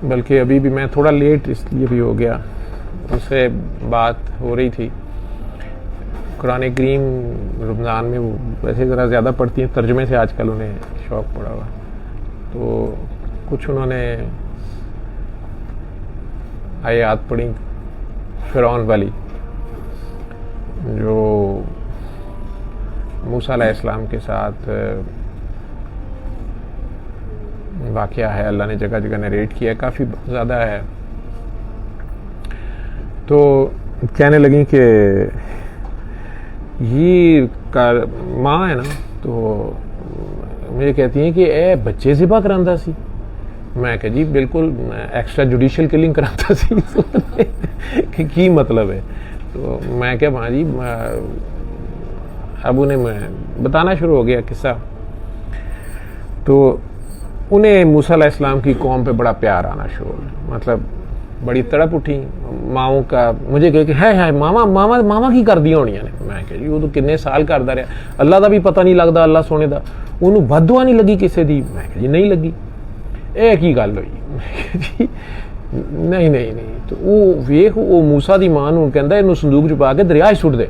बल्कि अभी भी मैं थोड़ा लेट इसलिए भी हो गया, उससे बात हो रही थी। कुरान करीम रमज़ान में वो वैसे ज़रा ज़्यादा पढ़ती हैं, तर्जुमे से आजकल उन्हें शौक़ पड़ा हुआ, तो कुछ उन्होंने आयत पढ़ी फ़िरौन वाली, जो मूसा अलैहिस्सलाम के साथ वाक़या है, अल्लाह ने जगह जगह नरेट किया, काफ़ी ज़्यादा है। तो कहने लगी कि ये माँ है ना, तो मुझे कहती हैं कि ए बच्चे ज़िबा करांदा सी। मैं कहा जी बिल्कुल एक्स्ट्रा जुडिशल किलिंग कराता सी कि की मतलब है। तो मैं क्या माँ जी, अब उन्हें मैं बताना शुरू हो गया किस्सा। तो उन्हें मूसा अलैहिस्सलाम की कौम पे बड़ा प्यार आना शुरू हो, मतलब बड़ी तड़प उठी माओ का। मुझे कह के है मामा मामा मामा की कर दी होनी ने। मैं कहा जी वो तो किन्ने साल करता रहा, अल्लाह का भी पता नहीं लगता, अल्लाह सोने का उन्होंने बददुआ नहीं लगी किसी की। मैं कहा जी नहीं लगी, ये की गल हुई जी नहीं नहीं नहीं। तो वो वेख वो मूसा की मां नूं कहंदा इनू संदूक च पा के दरिया सुट दे,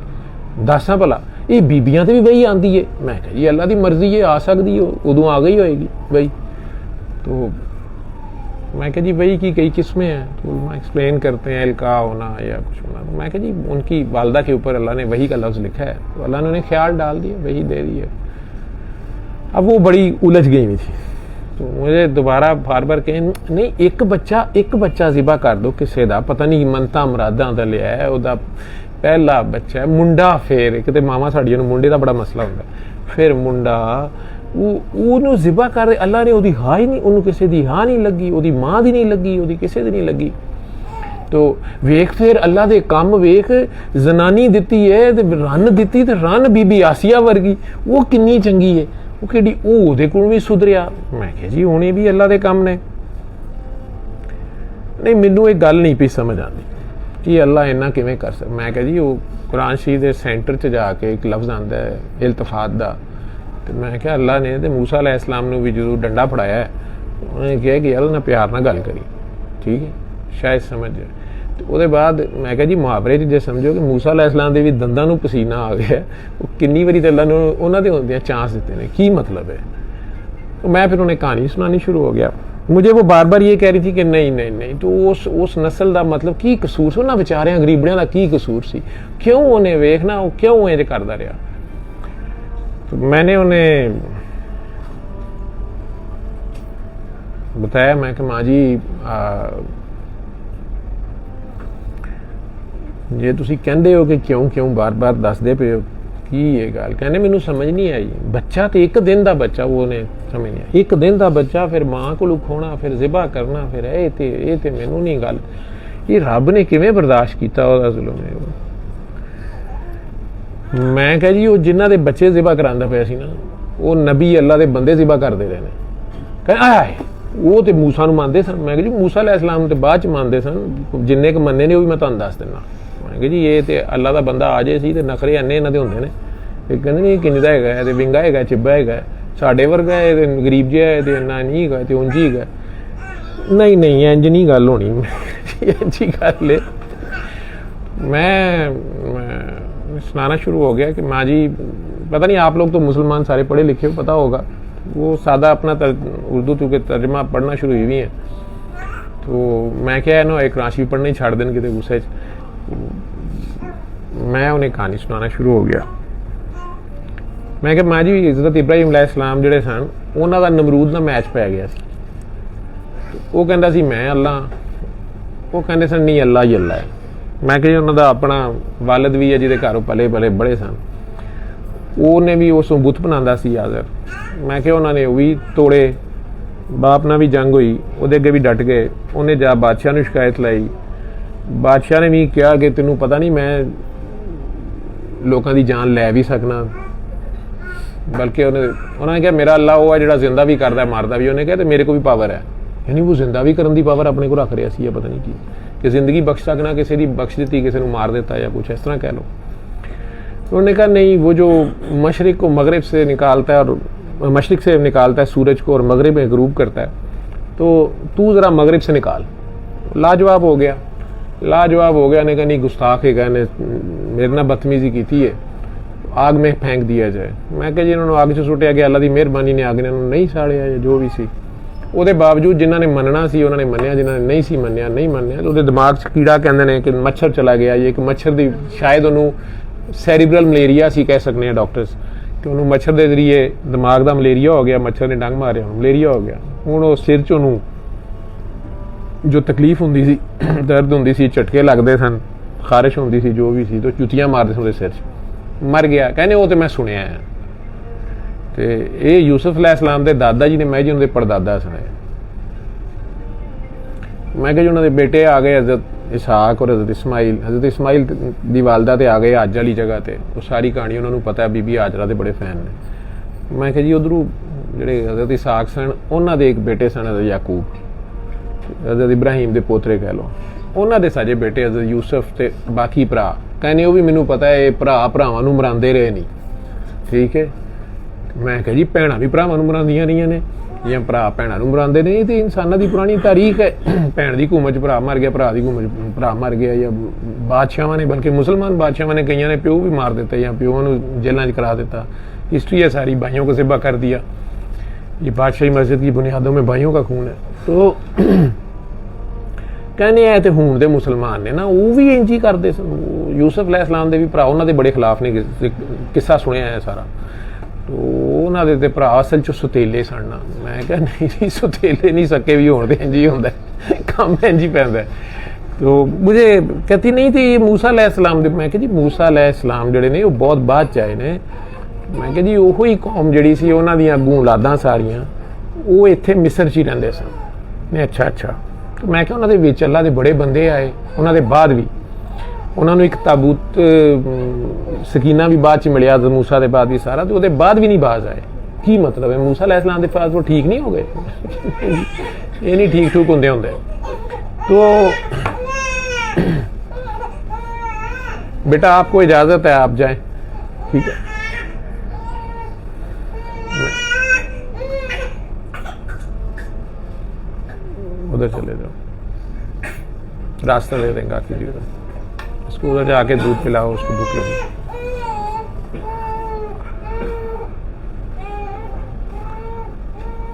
दसां भला ये बीबियां ते भी बही आंदी है। मैं कहा जी अल्लाह की मर्जी है, आ सकती हो, उदों आ गई होएगी बई। तो मैं कहा जी वही की कई किस्में हैं, तो मैं एक्सप्लेन करते हैं इल्का होना या कुछ होना। तो मैं कहा जी उनकी वालदा के ऊपर अल्लाह ने वही का लफ्ज़ लिखा है, तो अल्लाह ने उन्हें ख्याल डाल दिया, वही दे दी है। अब वो बड़ी उलझ गई हुई थी, तो मुझे दोबारा बार बार कहें नहीं एक बच्चा ज़िबा कर दो किसी का, पता नहीं मनता मुरादा का लिया है, वह पहला बच्चा है मुंडा, फिर एक तो मामा साड़ियों नूं मुंडे का बड़ा मसला होंदा, फिर मुंडा वो ज़िबा कर। अल्लाह ने ओदी हाँ ही नहीं, उन्होंने किसी की हाँ नहीं लगी, ओदी माँ की नहीं लगी, ओदी किसी की नहीं लगी। तो वेख फिर अल्लाह दे काम वेख, जनानी दिती है रन दिती, तो रन बीबी आसिया वर्गी, वो किन्नी चंगी है, वो कि ओहदे कोल भी सुधरिया। मैं कहा जी हुणे भी अल्लाह दे काम ने। नहीं मैनू एक गल नहीं पी समझ आती कि अल्लाह इन्ना किवें कर सकदा। मैं कहा जी वो कुरान शरीफ के सेंटर च जाके एक लफ्ज़ आंदा है इल्तिफात का, तो मैं क्या अल्लाह ने तो मूसा अलैहिस्सलाम नूं भी जो डंडा फड़ाया है, उन्होंने कहा कि अल्लाह ने प्यार ना गल करी, ठीक है शायद समझ जाए। तो उसके बाद मैं कहा जी मुहावरे च जे समझो कि मूसा अलैहिस्सलाम के भी दंदां नूं पसीना आ गया, वो किन्नी वारी तो अल्लाह ने उन्होंने होंदियां चांस दिते ने, की मतलब है। तो मैं फिर उन्हें कहानी सुनानी शुरू हो गया। मुझे वो बार बार ये कह रही थी कि नहीं नहीं नहीं, तो उस नस्ल का मतलब की कसूर उन्होंने बेचारियां गरीबड़ियां का की कसूर सी, क्यों उन्हें वेखना, वो क्यों इंज करता रहा। तो मैंने उन्हें बताया, मैं कि माँ जी जे तुसी कहंदे हो कि क्यों क्यों बार बार दसदे पे हो की ये गल, कहने मैनू समझ नहीं आई। बच्चा तो एक दिन का बच्चा, वो ने समझ नहीं आई, एक दिन का बच्चा फिर माँ को खोना, फिर ज़िबा करना, फिर ये ते मैनू नहीं गल, ये रब ने किवें बर्दाश्त किया ओहदा जुल्म है। मैं कहा जी वो जिन्हां दे बच्चे ज़िबा करांदा पिया सी ना, वो नबी अल्लाह के बंदे ज़िबा करते रहे ने। कह आए वो तो मूसा नूं मानते सन। मैं कहा जी मूसा अलैहिस्सलाम तो बाद च मानते सन, जिन्ने क मन्ने ने वो भी मैं तुहानूं दस दिना। मैं कहा जी ये तो अल्लाह का बंदा आ जाए सी, तो नखरे इन्ने इन्हां दे हुंदे ने, कहंदे नहीं किन्नी दा हैगा, ते विंगा हैगा, चिब्बा हैगा, साडे वर्गा है, ते गरीब जिहा है, ते इन्ना नहीं हैगा, ते उंज ही हैगा। नहीं नहीं इंज नहीं गल होनी, इंज ही गल है। मैं सुनाना शुरू हो गया कि माँ जी पता नहीं आप लोग तो मुसलमान सारे पढ़े लिखे हो, पता होगा, वो सादा अपना उर्दू के तर्जमा पढ़ना शुरू हुई है। तो मैं क्या है ना एक राशि पढ़ना ही छाड़ देन किते गुस्से च। मैं उन्हें कहानी सुनाना शुरू हो गया। मैं क्या माँ जी हज़रत इब्राहिम अलैहिस्सलाम जिहड़े सन, उन्हां दा नमरूद नाल मैच पै गया सी। वो कहंदा सी मैं अल्लाह, वो कहंदे सन नहीं अल्लाह ही अल्लाह है। मैं कहा उन्हों का अपना वालद भी है जिहदे घर पले पले बड़े सन, उन्हें भी उस बुत बनाता सी आज़र। मैं क्या उन्होंने भी तोड़े, बाप नाल भी जंग हुई, उहदे अगे भी डट गए। उन्हें जा बादशाह नूं शिकायत लाई, बादशाह ने भी कहा कि तेनों पता नहीं मैं लोगों की जान लै भी सकना, बल्कि उन्होंने कहा मेरा अल्लाह वो है जिहड़ा जिंदा भी करता मारता भी। उन्हें कहा तो मेरे को भी पावर है, यानी वो जिंदा भी करने की पावर अपने को रख रहा सी, पता नहीं कि जिंदगी बख्श सकना, किसी की बख्श दी, किसी को मार देता या कुछ इस तरह कह लो। उन्होंने कहा नहीं, वो जो मशरिक को मगरिब से निकालता है और मशरिक से निकालता है सूरज को और मगरिब में गरूब करता है, तो तू ज़रा मगरिब से निकाल। लाजवाब हो गया, लाजवाब हो गया। ने कहा नहीं गुस्ताख है, ने मेरे ना बदतमीजी की थी है, आग में फेंक दिया जाए। मैं कहा जी इन्होंने आग च सुटिया गया, अल्लाह की मेहरबानी ने आग ने इन्होंने नहीं साड़िया या जो भी सी। ਉਹਦੇ ਬਾਵਜੂਦ ਜਿਨ੍ਹਾਂ ਨੇ ਮੰਨਣਾ ਸੀ ਉਹਨਾਂ ਨੇ ਮੰਨਿਆ, ਜਿਨ੍ਹਾਂ ਨੇ ਨਹੀਂ ਸੀ ਮੰਨਿਆ ਨਹੀਂ ਮੰਨਿਆ। ਤੇ ਉਹਦੇ ਦਿਮਾਗ 'ਚ ਕੀੜਾ ਕਹਿੰਦੇ ਨੇ ਕਿ ਮੱਛਰ ਚਲਾ ਗਿਆ, ਇਹ ਇੱਕ ਮੱਛਰ ਦੀ ਸ਼ਾਇਦ ਉਹਨੂੰ ਸੈਰੀਬਰਲ ਮਲੇਰੀਆ ਸੀ ਕਹਿ ਸਕਦੇ ਆ ਡਾਕਟਰਸ, ਕਿ ਉਹਨੂੰ ਮੱਛਰ ਦੇ ਜ਼ਰੀਏ ਦਿਮਾਗ ਦਾ ਮਲੇਰੀਆ ਹੋ ਗਿਆ, ਮੱਛਰ ਨੇ ਡੰਗ ਮਾਰਿਆ, ਮਲੇਰੀਆ ਹੋ ਗਿਆ। ਹੁਣ ਉਹ ਸਿਰ 'ਚ ਉਹਨੂੰ ਜੋ ਤਕਲੀਫ ਹੁੰਦੀ ਸੀ, ਦਰਦ ਹੁੰਦੀ ਸੀ, ਝਟਕੇ ਲੱਗਦੇ ਸਨ, ਖਾਰਿਸ਼ ਹੁੰਦੀ ਸੀ, ਜੋ ਵੀ ਸੀ, ਤਾਂ ਜੁੱਤੀਆਂ ਮਾਰਦੇ ਸਨ ਉਹਦੇ ਸਿਰ 'ਚ, ਮਰ ਗਿਆ। ਕਹਿੰਦੇ ਉਹ ਤੇ ਮੈਂ ਸੁਣਿਆ ਹੈ। ਤੇ ਇਹ ਯੂਸਫ अलैहिस्सलाम ਦੇ ਦਾਦਾ ਜੀ ਨੇ, ਮੈਂ ਜੀ ਉਹਨਾਂ ਦੇ ਪੜਦਾਦਾ ਸੁਣਾਇਆ। ਮੈਂ ਕਿਹਾ ਜੀ ਉਹਨਾਂ ਦੇ ਬੇਟੇ ਆ ਗਏ ਹਜ਼ਰਤ ਇਸਹਾਕ ਔਰ ਹਜ਼ਰਤ ਇਸਮਾਈਲ। ਹਜ਼ਰਤ ਇਸਮਾਈਲ ਦੀ ਵਾਲਦਾ ਤੇ ਆ ਗਏ ਹਜ ਵਾਲੀ ਜਗ੍ਹਾ ਤੇ, ਉਹ ਸਾਰੀ ਕਹਾਣੀ ਉਹਨਾਂ ਨੂੰ ਪਤਾ ਹੈ, ਬੀਬੀ ਹਾਜਰਾ ਦੇ ਬੜੇ ਫੈਨ ਨੇ। ਮੈਂ ਕਿਹਾ ਜੀ ਉਧਰੋਂ ਜਿਹੜੇ ਹਜ਼ਰਤ ਇਸਹਾਕ ਸਨ ਉਹਨਾਂ ਦੇ ਇੱਕ ਬੇਟੇ ਸਨ ਹਜ਼ਰਤ ਯਾਕੂਬ, ਹਜ਼ਰਤ ਇਬਰਾਹੀਮ ਦੇ ਪੋਤਰੇ ਕਹਿ ਲਓ, ਉਹਨਾਂ ਦੇ ਸਾਜੇ ਬੇਟੇ ਹਜ਼ਰਤ ਯੂਸਫ ਤੇ ਬਾਕੀ ਭਰਾ। ਕਹਿੰਦੇ ਉਹ ਵੀ ਮੈਨੂੰ ਪਤਾ ਹੈ ਇਹ ਭਰਾ ਭਰਾਵਾਂ ਨੂੰ ਮਰਾਉਂਦੇ ਰਹੇ ਨਹੀਂ, ਠੀਕ ਹੈ। ਮੈਂ ਕਿਹਾ ਜੀ ਭੈਣਾਂ ਵੀ ਭਰਾਵਾਂ ਨੂੰ ਮਰਾਉਂਦੀਆਂ ਰਹੀਆਂ ਨੇ ਜਾਂ ਭਰਾ ਭੈਣਾਂ ਨੂੰ ਮਰਾਉਂਦੇ ਨੇ, ਇਹ ਤੇ ਇਨਸਾਨਾਂ ਦੀ ਪੁਰਾਣੀ ਤਾਰੀਖ ਹੈ। ਭੈਣ ਦੀ ਘੂਮਤ 'ਚ ਭਰਾ ਮਰ ਗਿਆ, ਭਰਾ ਦੀ ਘੂਮਤ 'ਚ ਭਰਾ ਮਰ ਗਿਆ। ਜਾਂ ਬਾਦਸ਼ਾਹਾਂ ਨੇ, ਬਲਕਿ ਮੁਸਲਮਾਨ ਬਾਦਸ਼ਾਹਾਂ ਨੇ ਕਈਆਂ ਨੇ ਪਿਓ ਵੀ ਮਾਰ ਦਿੱਤੇ ਜਾਂ ਪਿਓਆਂ ਨੂੰ ਜੇਲਾਂ 'ਚ ਕਰਾ ਦਿੱਤਾ। हिस्ट्री है सारी, भाइयों को ज़िबा कर दिया। ये बादशाही मस्जिद की बुनियादों में भाइयों का खून है। तो कहने आए तो हूँ दे मुसलमान ने ना वो भी इंज ही करते सन। यूसुफ अलैहिस्सलाम दे भी भरा उन्होंने बड़े खिलाफ ने किस्सा सुनिया है सारा। तो उन्होंने ते भरा असल च सुतेले सन ना। मैं कहा नहीं जी सुतेले नहीं, सके भी होने इंज ही होंदा है, काम इंज ही पैंदा है। तो मुझे कहती नहीं थी मूसा अलैहिस्सलाम दे। मैं कहा जी मूसा अलैहिस्सलाम जिहड़े ने वो बहुत बाद च आए ने। मैं कहा जी ਉਹੋ ਹੀ ਕੌਮ ਜਿਹੜੀ ਸੀ ਉਹਨਾਂ ਦੀਆਂ ਅੱਗੋਂ ਔਲਾਦਾਂ ਸਾਰੀਆਂ ਉਹ ਇੱਥੇ ਮਿਸਰ 'ਚ ਹੀ ਰਹਿੰਦੇ ਸਨ। ਨੇ ਅੱਛਾ ਮੈਂ ਕਿਹਾ ਉਹਨਾਂ ਦੇ ਵਿੱਚ ਅੱਲਾ ਦੇ ਬੜੇ ਬੰਦੇ ਆਏ, ਉਹਨਾਂ ਦੇ ਬਾਅਦ ਵੀ ਉਹਨਾਂ ਨੂੰ ਇੱਕ ਤਾਬੂਤ ਸਕੀਨਾ ਵੀ ਬਾਅਦ 'ਚ ਮਿਲਿਆ ਮੂਸਾ ਦੇ ਬਾਅਦ ਵੀ ਸਾਰਾ, ਤੇ ਉਹਦੇ ਬਾਅਦ ਵੀ ਨਹੀਂ ਬਾਜ਼ ਆਏ। ਕੀ ਮਤਲਬ ਹੈ मूसा अलैहिस्सलाम ਦੇ पास वो ठीक नहीं हो गए? ये नहीं ठीक ठूक होंगे। तो बेटा आपको इजाज़त है, आप जाएं, ठीक है। उधर चले जाओ, रास्ता दे देंगे आके जी, उसको उधर जाके दूध पिलाओ, उसको भूख लगी।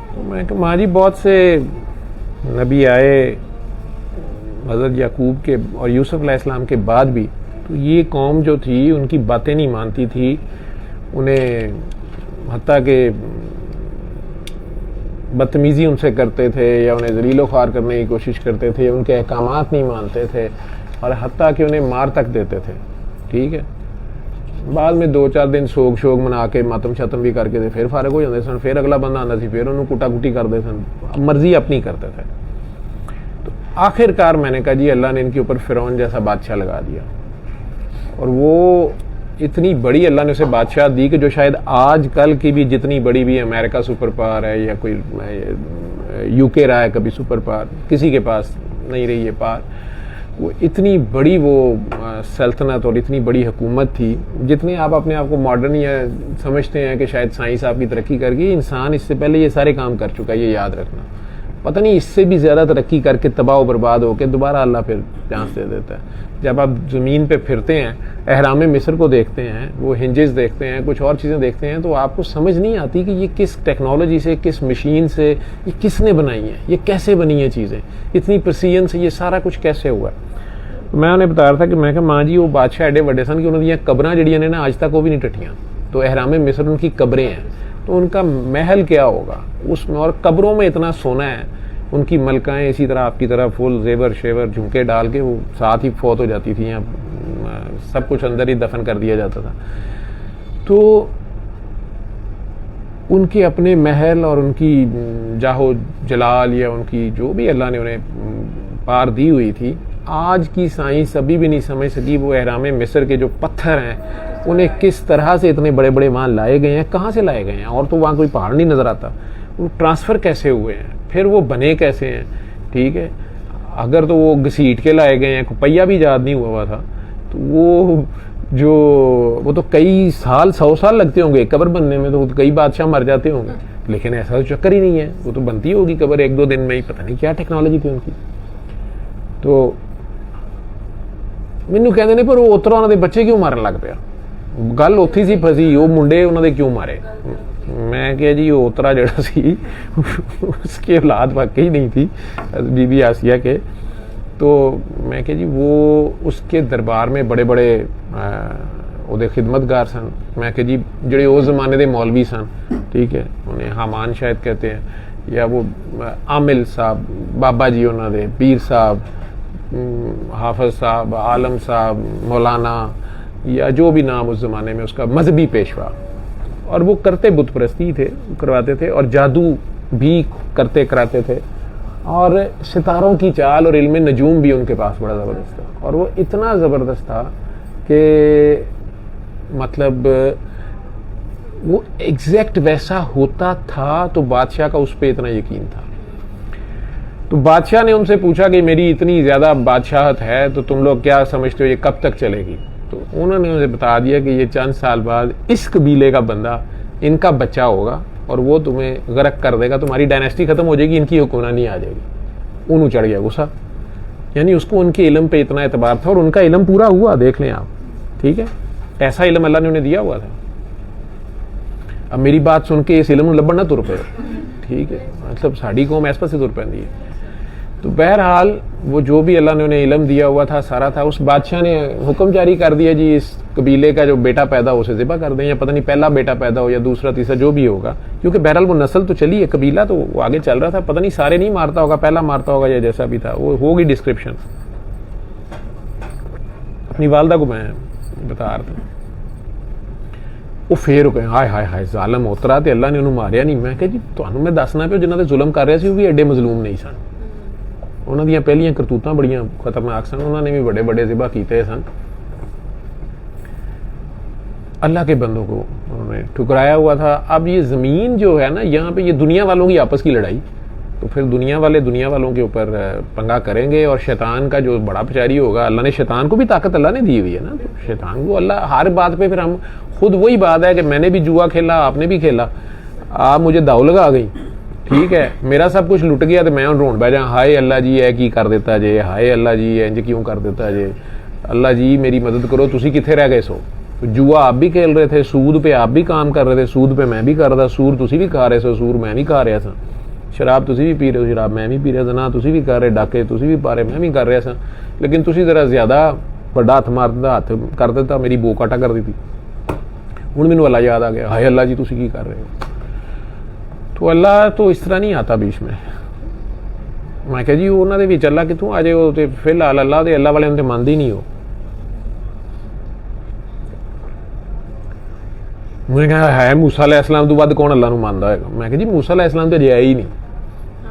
तो मैं कहा माँ जी बहुत से नबी आए हज़रत याकूब के और यूसुफ अलैहिस्सलाम के बाद भी, तो ये कौम जो थी उनकी बातें नहीं मानती थी, उन्हें हत्ता के बदतमीज़ी उनसे करते थे या उन्हें ज़लीलो ख्वार करने की कोशिश करते थे, उनके अहकामात नहीं मानते थे और हत्ता कि उन्हें मार तक देते थे, ठीक है। बाद में 2-4 दिन शोक मना के मातम शतम भी करके फिर फारग हो जाते सन, फिर अगला बंदा आंदा सी, फिर उन्होंने कुटा कुटी करते सन, मर्जी अपनी करते थे। तो आखिरकार मैंने कहा जी अल्लाह ने इनके ऊपर फ़िरौन जैसा बादशाह लगा दिया, और वो इतनी बड़ी अल्लाह ने उसे बादशाह दी कि जो शायद आज कल की भी जितनी बड़ी भी अमेरिका सुपर पावर है या कोई यूके रहा है कभी सुपर पावर, किसी के पास नहीं रही है पावर, वो इतनी बड़ी वो सल्तनत और इतनी बड़ी हुकूमत थी। जितने आप अपने आप को मॉडर्न या समझते हैं कि शायद साइंस आपकी तरक्की कर गई, इंसान इससे पहले ये सारे काम कर चुका है, ये याद रखना। पता नहीं इससे भी ज़्यादा तरक्की करके तबाह बर्बाद होकर दोबारा अल्लाह फिर चांस दे देता है। जब आप ज़मीन पे फिरते हैं, अहराम मिस्र को देखते हैं, वो हिंजेस देखते हैं, कुछ और चीज़ें देखते हैं, तो आपको समझ नहीं आती कि ये किस टेक्नोलॉजी से, किस मशीन से, ये किसने बनाई है, ये कैसे बनी है चीज़ें, इतनी प्रिसीजन से ये सारा कुछ कैसे हुआ। तो मैं उन्हें बता रहा था कि मैं कहा माँ जी वो बादशाह एडे बड़े सन कि उन्होंने कब्रां जड़ियां ने ना आज तक वो भी नहीं टटियाँ। तो अहराम मिस्र उनकी कब्रें हैं, तो उनका महल क्या होगा उसमें, और कब्रों में इतना सोना है। उनकी मलकाएँ इसी तरह आपकी तरह फुल जेवर शेवर झुमके डाल के वो साथ ही फौत हो जाती थी, या सब कुछ अंदर ही दफन कर दिया जाता था। तो उनके अपने महल और उनकी जाहो जलाल या उनकी जो भी अल्लाह ने उन्हें पार दी हुई थी, आज की साइंस अभी भी नहीं समझ सकी वो अहराम मिस्र के जो पत्थर हैं उन्हें किस तरह से इतने बड़े बड़े वहाँ लाए गए हैं, कहाँ से लाए गए हैं, और तो वहाँ कोई पहाड़ नहीं नज़र आता, वो ट्रांसफ़र कैसे हुए हैं, फिर वो बने कैसे हैं, ठीक है। अगर तो वो घसीट के लाए गए हैं, पहिया भी याद नहीं हुआ था, तो वो जो वो तो कई साल 100 साल लगते होंगे एक कब्र बनने में, तो कई बादशाह मर जाते होंगे, लेकिन ऐसा तो चक्कर ही नहीं है, वो तो बनती होगी कब्र 1-2 दिन में ही, पता नहीं क्या टेक्नोलॉजी थी उनकी। तो ਮੈਨੂੰ ਕਹਿੰਦੇ ਨੇ ਪਰ ਉਹ ਉਤਰਾ ਉਹਨਾਂ ਦੇ ਬੱਚੇ ਕਿਉਂ ਮਾਰਨ ਲੱਗ ਪਿਆ, ਗੱਲ ਉੱਥੇ ਸੀ ਫਸੀ, ਉਹ ਮੁੰਡੇ ਉਹਨਾਂ ਦੇ ਕਿਉਂ ਮਾਰੇ। मैं क्या जी वो उतरा जड़ा सी उसकी औलाद वाकई नहीं थी बीबी आसिया के, तो मैं क्या जी वो उसके दरबार में बड़े बड़े ਉਹਦੇ खिदमतगार सन, मैं क्या जी ਜਿਹੜੇ उस ज़माने के मौलवी सन, ठीक है, उन्हें हामान शायद कहते हैं, या वो आमिल साहब बाबा जी उन्होंने पीर साहब हाफिज साहब आलम साहब मौलाना या जो भी नाम उस ज़माने में उसका मजहबी पेशवा, और वो करते बुत परस्ती थे, करवाते थे, और जादू भी करते कराते थे, और सितारों की चाल और इल्म नजूम भी उनके पास बड़ा ज़बरदस्त था, और वो इतना ज़बरदस्त था कि मतलब वो एग्जैक्ट वैसा होता था, तो बादशाह का उस पर इतना यकीन था। तो बादशाह ने उनसे पूछा कि मेरी इतनी ज़्यादा बादशाहत है तो तुम लोग क्या समझते हो ये कब तक चलेगी। तो उन्होंने उन्हें बता दिया कि ये चंद साल बाद इस कबीले का बंदा इनका बच्चा होगा और वो तुम्हें गर्क कर देगा, तुम्हारी डायनेस्टी ख़त्म हो जाएगी, इनकी हुक्मरानी आ जाएगी। उन्होंने चढ़ गया गुस्सा, यानी उसको उनके इल्म पे इतना एतबार था, और उनका इल्म पूरा हुआ, देख लें आप, ठीक है, ऐसा इल्म अल्लाह ने उन्हें दिया हुआ था। अब मेरी बात सुन के इस इल्म लब्बन ना तुर पे, ठीक है, मतलब साड़ी कौम ऐस पासे तुर पैंदी है। तो बहरहाल वो जो भी अल्लाह ने उन्हें इल्म दिया हुआ था सारा था। उस बादशाह ने हुक्म जारी कर दिया जी इस कबीले का जो बेटा पैदा हो उसे ज़िबा कर दें, या पता नहीं पहला बेटा पैदा हो या दूसरा तीसरा जो भी होगा, क्योंकि बहरहाल वो नस्ल तो चली है, कबीला तो वो आगे चल रहा था, पता नहीं सारे नहीं मारता होगा, पहला मारता होगा या जैसा भी था वो होगी डिस्क्रिप्शन। अपनी वालदा को मैं बता रहा था, वो फेर हो गए, हाय हाय हाय जालम उतरा तो अल्लाह ने उन्होंने मारिया नहीं। मैं कहा जी तुहानू मैं दसना पिया जिन्होंने जुल्म कर रहा सी वो भी एडे मजलूम नहीं सन, उन्हों दी पहलियां करतूतां बड़ियां खतरनाक सन, उन्होंने भी बड़े बड़े ज़िबा किए सन। अल्लाह के बंदों को उन्होंने ठुकराया हुआ था। अब ये ज़मीन जो है ना, यहाँ पे ये दुनिया वालों की आपस की लड़ाई, तो फिर दुनिया वाले दुनिया वालों के ऊपर पंगा करेंगे, और शैतान का जो बड़ा पुजारी होगा, अल्लाह ने शैतान को भी ताकत अल्लाह ने दी हुई है ना, तो शैतान को अल्लाह हर बात पे, फिर हम खुद वही बात है कि मैंने भी जुआ खेला, आपने भी खेला, आप मुझे दाव लगा गई, ठीक है, मेरा सब कुछ लुट गया तो मैं रोन बह जा, हाय अल्लाह जी है की कर देता जे, हाय अल्लाह जी इंज क्यों कर देता जे, अल्लाह जी मेरी मदद करो, तुसी किथे रह गए सो। तो जुआ आप भी खेल रहे थे, सूद पे आप भी काम कर रहे थे, सूद पे मैं भी कर रहा था, सूर तुसी भी खा रहे सो, सूर मैं भी खा रहा था, शराब तुसी भी पी रहे हो, शराब मैं भी पी रहा था, ना तुसी भी कर रहे, डाके तुसी भी पा रहे, मैं भी कर रहा था, लेकिन तुसी जरा ज़्यादा बड़ा हथ मारदा, हथ कर देता, मेरी बो काटा कर दी थी। हुण मैनूं अल्लाह याद आ गया, हाय अल्लाह जी तुसी की कर रहे हो। तो अल्लाह तो इस तरह नहीं आता बीच में। मैं कहा जी उन्होंने भी अल्लाह कितों आ जाए, वो तो फिलहाल अल्लाह दे अल्लाह वाले तो मानते ही नहीं हो। मुझे कहा है मूसा अलैहिस्सलाम तो बाद कौन अल्लाह नूं मानदा होएगा। मैं कहा जी मूसा अलैहिस्सलाम तो जिया ही नहीं,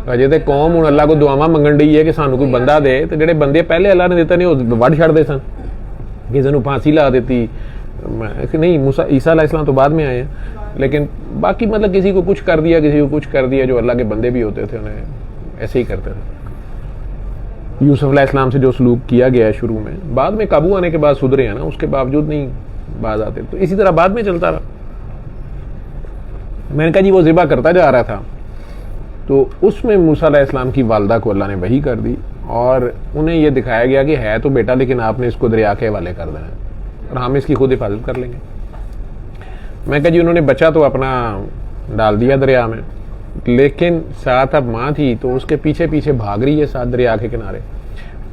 अजे तो कौम हुण अल्लाह को दुआवां मंगण डी है कि सानू कोई बंदा दे, तो जिहड़े बंदे पहले अल्लाह ने दिता नहीं वो वढ़ छड्डदे सन, किसी नूं फांसी ला देती। नहीं मूसा ईसा अलैहिस्सलाम तो बाद में आए हैं, लेकिन बाकी मतलब किसी को कुछ कर दिया, किसी को कुछ कर दिया, जो अल्लाह के बंदे भी होते थे उन्हें ऐसे ही करते थे। यूसुफ अलैहिस्सलाम से जो सलूक किया गया है शुरू में, बाद में काबू आने के बाद सुधरे हैं ना, उसके बावजूद नहीं बाज आते, तो इसी तरह बाद में चलता रहा। मैंने कहा जी वो ज़िबा करता जा रहा था, तो उसमें मूसा अलैहिस्सलाम की वालदा को अल्लाह ने वही कर दी, और उन्हें यह दिखाया गया कि है तो बेटा, लेकिन आपने इसको दरिया के हवाले कर देना है और हम इसकी खुद हिफाजत कर लेंगे। मैं कहा जी उन्होंने बच्चा तो अपना डाल दिया दरिया में, लेकिन साथ अब माँ थी तो उसके पीछे पीछे भाग रही है साथ दरिया के किनारे,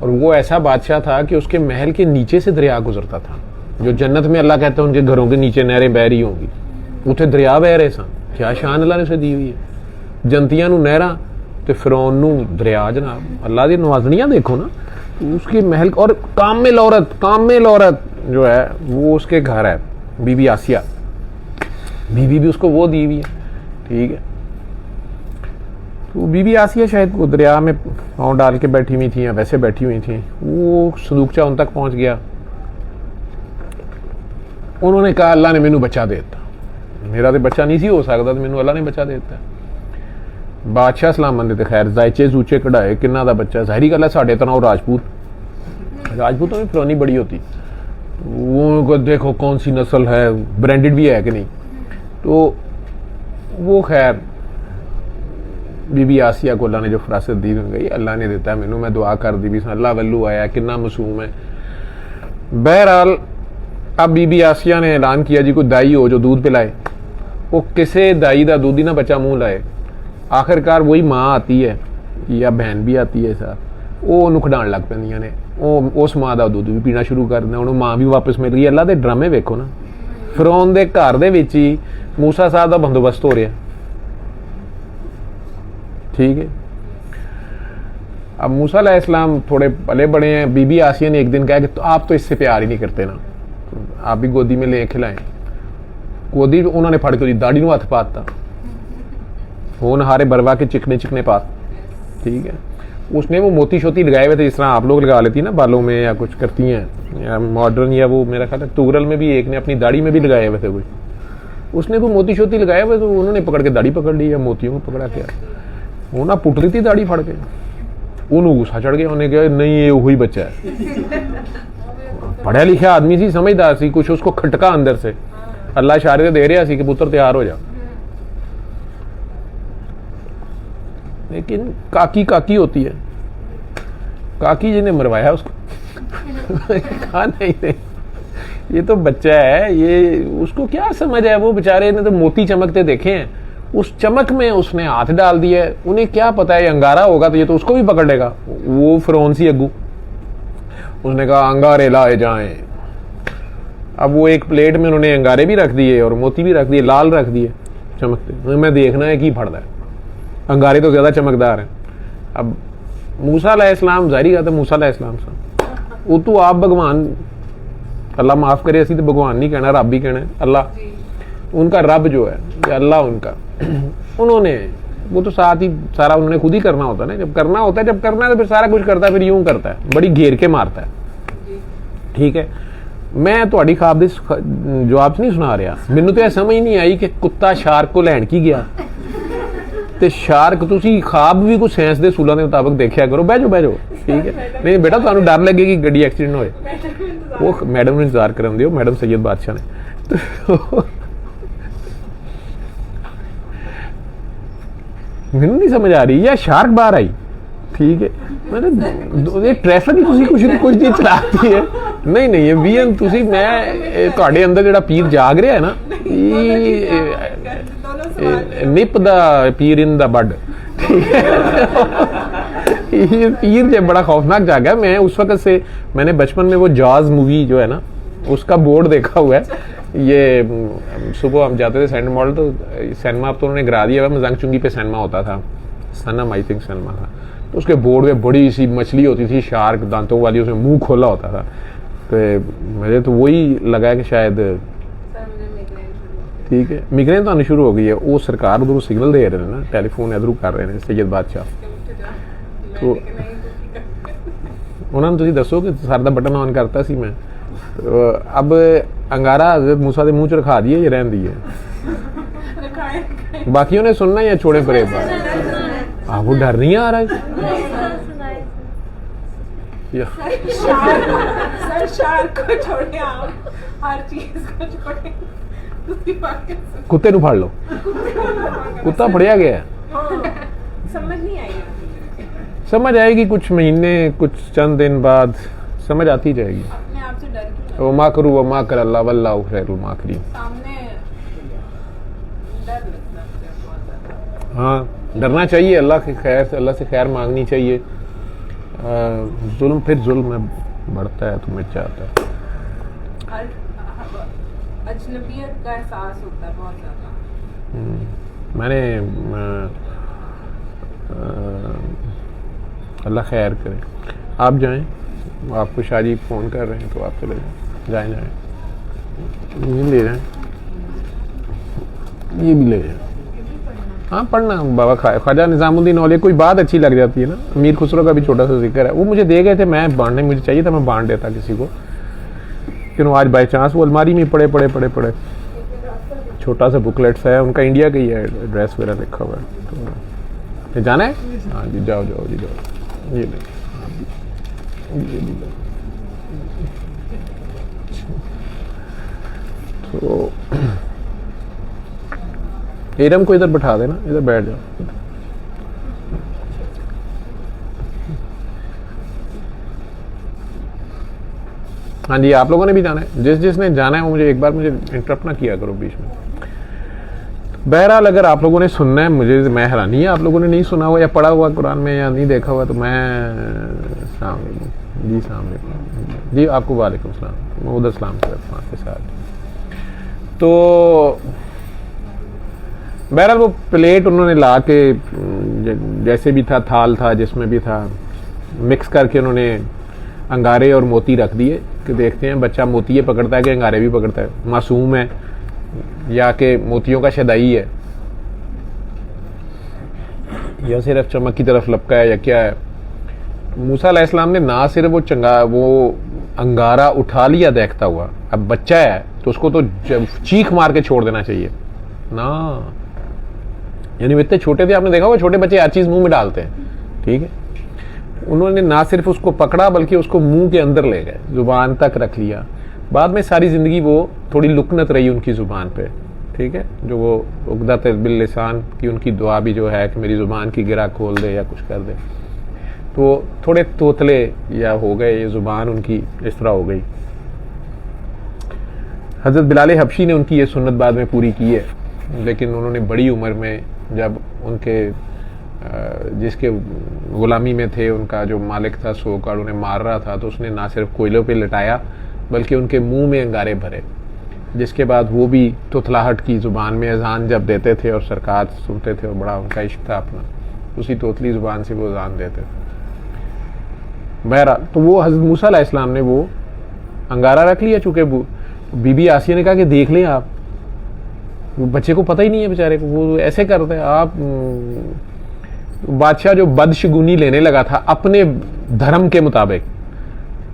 और वो ऐसा बादशाह था कि उसके महल के नीचे से दरिया गुजरता था, जो जन्नत में अल्लाह कहते हैं उनके घरों के नीचे नहरें बह रही होंगी, उथे दरिया बह रहे सन। क्या शान अल्लाह ने उसे दी हुई है, जनतियां नूं नहरां ते फिरौन नूं दरिया। जनाब अल्लाह दी नवाजनियां देखो ना, उसके महल, और कामिल औरत जो है वो उसके घर है, बीबी आसिया, बीबी भी उसको वो दी हुई है, ठीक है। तो बीबी आसिया शायद वो दरिया में पाँव डाल के बैठी हुई थी या वैसे बैठी हुई थी, वो संदूकचा उन तक पहुंच गया। उन्होंने कहा अल्लाह ने मैनू बचा देता, मेरा तो बच्चा नहीं सी हो सकता, तो मैनू अल्लाह ने बचा देता। बादशाह सलाम मंदे ते खैर जायचे सूचे कढ़ाए किन्ना दा बच्चा, जाहिरी गल है साढ़े तरह राजपूत, राजपूतों में फिरौनी बड़ी होती, वो को देखो कौन सी नस्ल है, ब्रांडेड भी है कि नहीं। तो वो खैर बीबी आसिया को अल्लाह ने जो फरासत दी गई, अल्लाह ने देता है मैनू, मैं दुआ कर दी भी अल्लाह वल्लू आया कितना मासूम है। बहरहाल अब बीबी आसिया ने ऐलान किया जी कोई दाई हो जो दूध पिलाए। वो किसे दाई का दूध ही ना बच्चा मुँह लाए। आखिरकार वही माँ आती है या बहन भी आती है साथ, वो खिडाण लग पैंदियां ने, उस माँ का दूध भी पीना शुरू कर दिया। उन्होंने माँ भी वापस मिल रही है। अल्लाह के ड्रामे वेखो ना, फिरौन के घर दे विच ही मूसा साहब का बंदोबस्त हो रहा। ठीक है, अब मूसा अलैहिस्सलाम थोड़े पले बड़े हैं। बीबी आसिया ने एक दिन कहा कि तो आप तो इससे प्यार ही नहीं करते ना, आप भी गोदी में ले खिलाएं। गोदी उन्होंने फड़ के दाढ़ी में हथ पाता, वो नहारे बरवा के चिकने चिकने पास। ठीक है, उसने वो मोती शोती लगाए हुए थे जिस तरह आप लोग लगा लेती ना बालों में या कुछ करती हैं या मॉडर्न, या वो मेरा ख्याल है तुगरल में भी एक ने अपनी दाढ़ी में भी लगाए हुए थे कोई, उसने कोई मोती शोती लगाए हुए तो उन्होंने पकड़ के दाढ़ी पकड़ ली या मोतियों को पकड़ा के वो ना पुट रही थी दाढ़ी फड़ के। उन्होंने गुस्सा चढ़ गया, उन्हें कहा नहीं ये वही बच्चा है। पढ़ा लिखा आदमी सी, समझदार सी, कुछ उसको खटका अंदर से। अल्लाह इशारे दे रहा सी कि पुत्र तैयार हो जा। लेकिन काकी काकी होती है, काकी जी ने मरवाया उसको। कहा नहीं ये तो बच्चा है, ये उसको क्या समझ है। वो बेचारे ने तो मोती चमकते देखे हैं, उस चमक में उसने हाथ डाल दिया। उन्हें क्या पता है अंगारा होगा तो ये तो उसको भी पकड़ लेगा। वो फिरौन सी अग्गू, उसने कहा अंगारे लाए जाएं। अब वो एक प्लेट में उन्होंने अंगारे भी रख दिए और मोती भी रख दिए, लाल रख दिए चमकते। मैं देखना है कि फड़ता है, अंगारे तो ज्यादा चमकदार हैं। अब मूसा अलैहिस्सलाम जाहिर का था, मूसा अलैहिस्सलाम साहब वो तो आप भगवान, अल्लाह माफ करे असी तो भगवान नहीं कहना, रब ही कहना है। अल्लाह उनका रब जो है, अल्लाह उनका, उन्होंने वो तो साथ ही सारा उन्होंने खुद ही करना होता है ना। जब करना होता है, जब करना है तो फिर सारा कुछ करता है, फिर यूं करता है, बड़ी घेर के मारता है। ठीक है, मैं थोड़ी ख्वाब दी जवाब नहीं सुना रहा। मैनू तो यह समझ नहीं आई कि कुत्ता शार्क को लैन की गया ते शार्क, तुसी ख्वाब भी कुछ साइंस के सूलों के मुताबिक देखा करो। बह जाओ ठीक है, नहीं बेटा तुहानू डर लगे कि गड्डी एक्सीडेंट होए। वो मैडम ने इंतजार करन दिओ, मैडम सैयद बादशाह ने। मैनू नहीं समझ आ रही या शार्क बाहर आई। ठीक है, मतलब ये ट्रैफिक ही कुछ चीज चलाती है। नहीं नहीं ये भी तुसी मैं तुहाडे अंदर जिहड़ा पीर जाग रहा है ना, निप दा पीर इन दा बड। ये पीर जो बड़ा खौफनाक जागा। मैं उस वक्त से, मैंने बचपन में वो जाज मूवी जो है ना उसका बोर्ड देखा हुआ है। ये सुबह हम जाते थे सेंटर मॉडल, तो सिनेमा अब तो उन्होंने गिरा दिया हुआ, मजाक चुंगी पे सिनेमा होता था, सनम आई थिंक सिनेमा था। तो उसके बोर्ड में बड़ी सी मछली होती थी, शार्क दांतों वाली, उसमें मुंह खोला होता था। तो मुझे तो वही लगा कि शायद ठीक है मिग्रेन तो शुरू हो गई है। वो सरकार उधर सिग्नल दे रहे हैं ना, टेलीफोन इधर कर रहे हैं सैयद बादशाह। तो उन्होंने तुसीं दसो कि सर का बटन ऑन करता सी मैं। अब अंगारा हज़रत मूसा के मुँह च रखा दिए या रहन दिए, बाकियों ने सुनना या छोड़े परे बात। वो डर नहीं आ रहा है। सर शार्क को छोड़े, आप हर चीज को छोड़े, कुत्ते नू फड़ लो, कुत्ता फड़िया गया है। समझ नहीं आई, समझ आएगी कुछ महीने, कुछ चंद दिन बाद समझ आती जाएगी। अपने आप से डर क्यों? वो माकरू व माकर अल्लाह वल्लाहु खैरुल माकिरीन। सामने डर लगता है बहुत ज्यादा। हाँ डरना चाहिए, अल्लाह की खैर से, अल्लाह से खैर मांगनी चाहिए। जुल्म फिर जुल्म बढ़ता है तो मिट जाता है। अजनबियत का एहसास होता है बहुत ज्यादा। मैंने अल्लाह खैर करे। आप जाएं, आपको शादी फ़ोन कर रहे हैं तो आप चले जाएं, जाएं ये ले जाएं, ये भी ले जाएं। हाँ पढ़ना बाबा ख्वाजा निज़ामुद्दीन औलिया। कोई बात अच्छी लग जाती है ना, अमीर खुसरो का भी छोटा सा जिक्र है, वो मुझे दे गए थे, मैं बांटने, मुझे चाहिए था, मैं बांट देता किसी को। क्यों आज बाई चांस वो अलमारी में पड़े छोटा सा बुकलेट्स है, उनका इंडिया का ही है, एड्रेस वगैरह लिखा हुआ है। तो जाना है? हाँ जी जाओ जी जाओ, ये ले ये भी लो। तो एरम को इधर बैठा देना, इधर बैठ जाओ। हाँ जी, आप लोगों ने भी जाना है, जिसने जाना है वो मुझे एक बार मुझे इंटरप्ट ना किया करो बीच में। बहरहाल अगर आप लोगों ने सुनना है, मुझे मैं हैरानी है आप लोगों ने नहीं सुना हुआ या पढ़ा हुआ कुरान में या नहीं देखा हुआ, तो मैं जी सामने जी आपको वालेकुम सलाम, मैं उधर सलाम करता हूँ आपके साथ। तो बहरहाल वो प्लेट उन्होंने ला के जैसे भी था, थाल था जिसमें भी था, मिक्स करके उन्होंने अंगारे और मोती रख दिए कि देखते हैं बच्चा मोती पकड़ता है कि अंगारे भी पकड़ता है, मासूम है या कि मोतियों का शदाई है या सिर्फ चमक की तरफ लपका है या क्या है। मूसा अलैहिस्सलाम ने ना सिर्फ वो अंगारा उठा लिया देखता हुआ, अब बच्चा है तो उसको तो चीख मार के छोड़ देना चाहिए ना, यानी इतने छोटे थे, आपने देखा होगा छोटे बच्चे हर चीज मुंह में डालते हैं, ठीक है। उन्होंने ना सिर्फ उसको पकड़ा बल्कि उसको मुंह के अंदर ले गए, जुबान तक रख लिया। बाद में सारी जिंदगी वो थोड़ी लुकनत रही उनकी जुबान पे, ठीक है, जो वो उक़दत बिल लिसान की उनकी दुआ भी जो है कि मेरी जुबान की गिरा खोल दे या कुछ कर दे, तो थोड़े तोतले या हो गए, ये जुबान उनकी इस तरह हो गई। हजरत बिलाल हबशी ने उनकी ये सुन्नत बाद में पूरी की है, लेकिन उन्होंने बड़ी उम्र में जब उनके जिसके गुलामी में थे उनका जो मालिक था सोकार उन्हें मार रहा था, तो उसने ना सिर्फ कोयलों पे लटाया बल्कि उनके मुंह में अंगारे भरे, जिसके बाद वो भी तोतलाहट की जुबान में अजान जब देते थे और सरकार सुनते थे और बड़ा उनका इश्क था अपना, उसी तोतली जुबान से वो अजान देते थे। बहरहाल तो वो हज़रत मूसा अलैहिस्सलाम ने वो अंगारा रख लिया, चूंकि बीबी आसिया ने कहा कि देख लें आप, वो बच्चे को पता ही नहीं है बेचारे को, वो ऐसे करते हैं आप। बादशाह जो बदशगुनी लेने लगा था अपने धर्म के मुताबिक,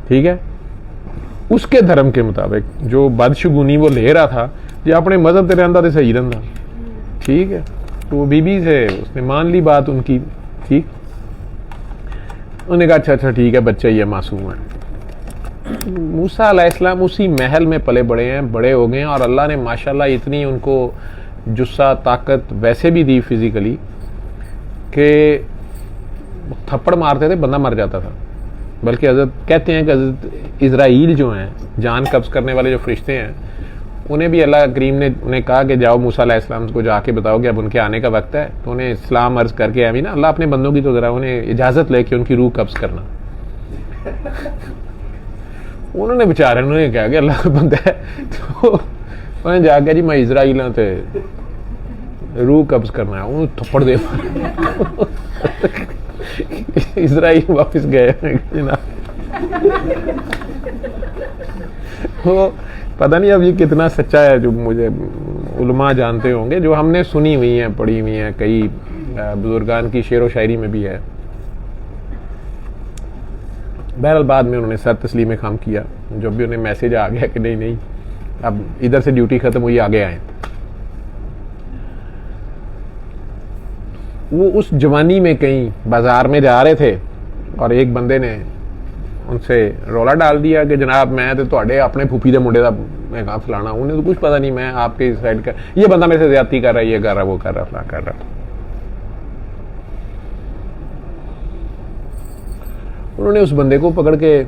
ठीक है, उसके धर्म के मुताबिक जो बदशगुनी वो ले रहा था, जो अपने मजहब ते रहंदा ते सही रहंदा, ठीक है। तो वो बीबी से उसने मान ली बात उनकी, ठीक, उन्होंने कहा अच्छा अच्छा ठीक है, बच्चा ही है, मासूम है। मूसा अलैहिस्सलाम उसी महल में पले बड़े हैं, बड़े हो गए हैं, और अल्लाह ने माशाल्लाह इतनी उनको जुस्सा ताकत वैसे भी दी फिजिकली कि थप्पड़ मारते थे बंदा मर जाता था। बल्कि हजरत कहते हैं कि हजरत इज़राइल जो हैं, जान कब्ज करने वाले जो फरिश्ते हैं, उन्हें भी अल्लाह करीम ने उन्हें कहा कि जाओ मूसा अलैहिस्सलाम को जाके बताओ कि अब उनके आने का वक्त है, तो उन्हें इस्लाम अर्ज करके आमी ना, अल्लाह अपने बंदों की तो ज़रा उन्हें इजाज़त लेके उनकी रूह कब्ज करना। उन्होंने बेचारे उन्होंने कहा कि अल्लाह का बंदा है, तो उन्हें जाके जी मैं इज़राइल हाँ तो रूह कब्ज करना है, उन्होंने थप्पड़ दे इज़राइल वापस गए जनाब। तो पता नहीं अब ये कितना सच्चा है, जो मुझे उलमा जानते होंगे, जो हमने सुनी हुई हैं, पढ़ी हुई हैं, कई बुजुर्गान की शेर व शायरी में भी है। बहरहाल बाद में उन्होंने सर तस्लीम खाम किया, जब भी उन्हें मैसेज आ गया कि नहीं नहीं अब इधर से ड्यूटी खत्म हुई, आगे आए। वो उस जवानी में कहीं बाजार में जा रहे थे और एक बंदे ने उनसे रोला डाल दिया कि जनाब मैं तो तुहाडे अपने फूफी दे मुंडे दा मैं कहा फलाना, उन्हें तो कुछ पता नहीं, मैं आपके साइड का ये बंदा मेरे से ज्यादती कर रहा है, ये कर रहा, वो कर रहा, फला कर रहा। उन्होंने उस बंदे को पकड़ के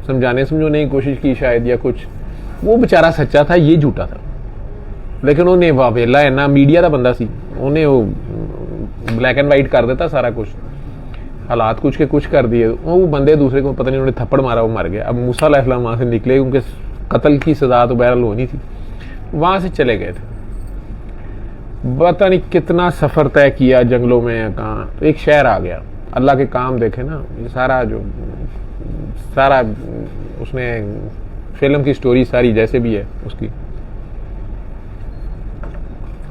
समझाने की कोशिश की शायद, या कुछ, वो बेचारा सच्चा था, ये झूठा था, लेकिन उन्हें वावेला है ना, मीडिया का बंदा सी, उन्हें वो ब्लैक एंड वाइट कर देता सारा कुछ, हालात कुछ के कुछ कर दिए। वो बंदे दूसरे को पता नहीं, उन्होंने थप्पड़ मारा, वो मर गया। अब मूसा अलैहिस्सलाम वहाँ से निकले, उनके कत्ल की सजा तो बहरहाल होनी थी, वहाँ से चले गए थे। पता नहीं कितना सफ़र तय किया जंगलों में, कहाँ, तो एक शहर आ गया। अल्लाह के काम देखे ना, ये सारा उसने फिल्म की स्टोरी सारी जैसे भी है उसकी,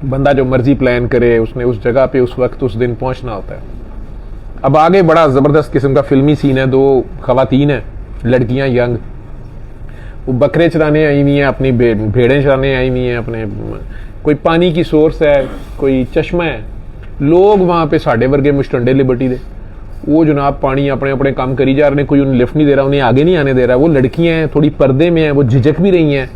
बंदा जो मर्जी प्लान करे उसने उस जगह पे उस वक्त उस दिन पहुंचना होता है। अब आगे बड़ा ज़बरदस्त किस्म का फिल्मी सीन है, दो खवातीन हैं, लड़कियां यंग, वो बकरे चराने आई हुई हैं, अपनी भेड़ें चराने आई हुई हैं, अपने कोई पानी की सोर्स है, कोई चश्मा है, लोग वहाँ पे साढ़े वर्गे मुश्टंडे लिबर्टी दे, वो जनाब पानी अपने अपने काम करी जा रहे हैं, कोई उन्हें लिफ्ट नहीं दे रहा, उन्हें आगे नहीं आने दे रहा। वो लड़कियां हैं, थोड़ी पर्दे में हैं, वो झिझक भी रही हैं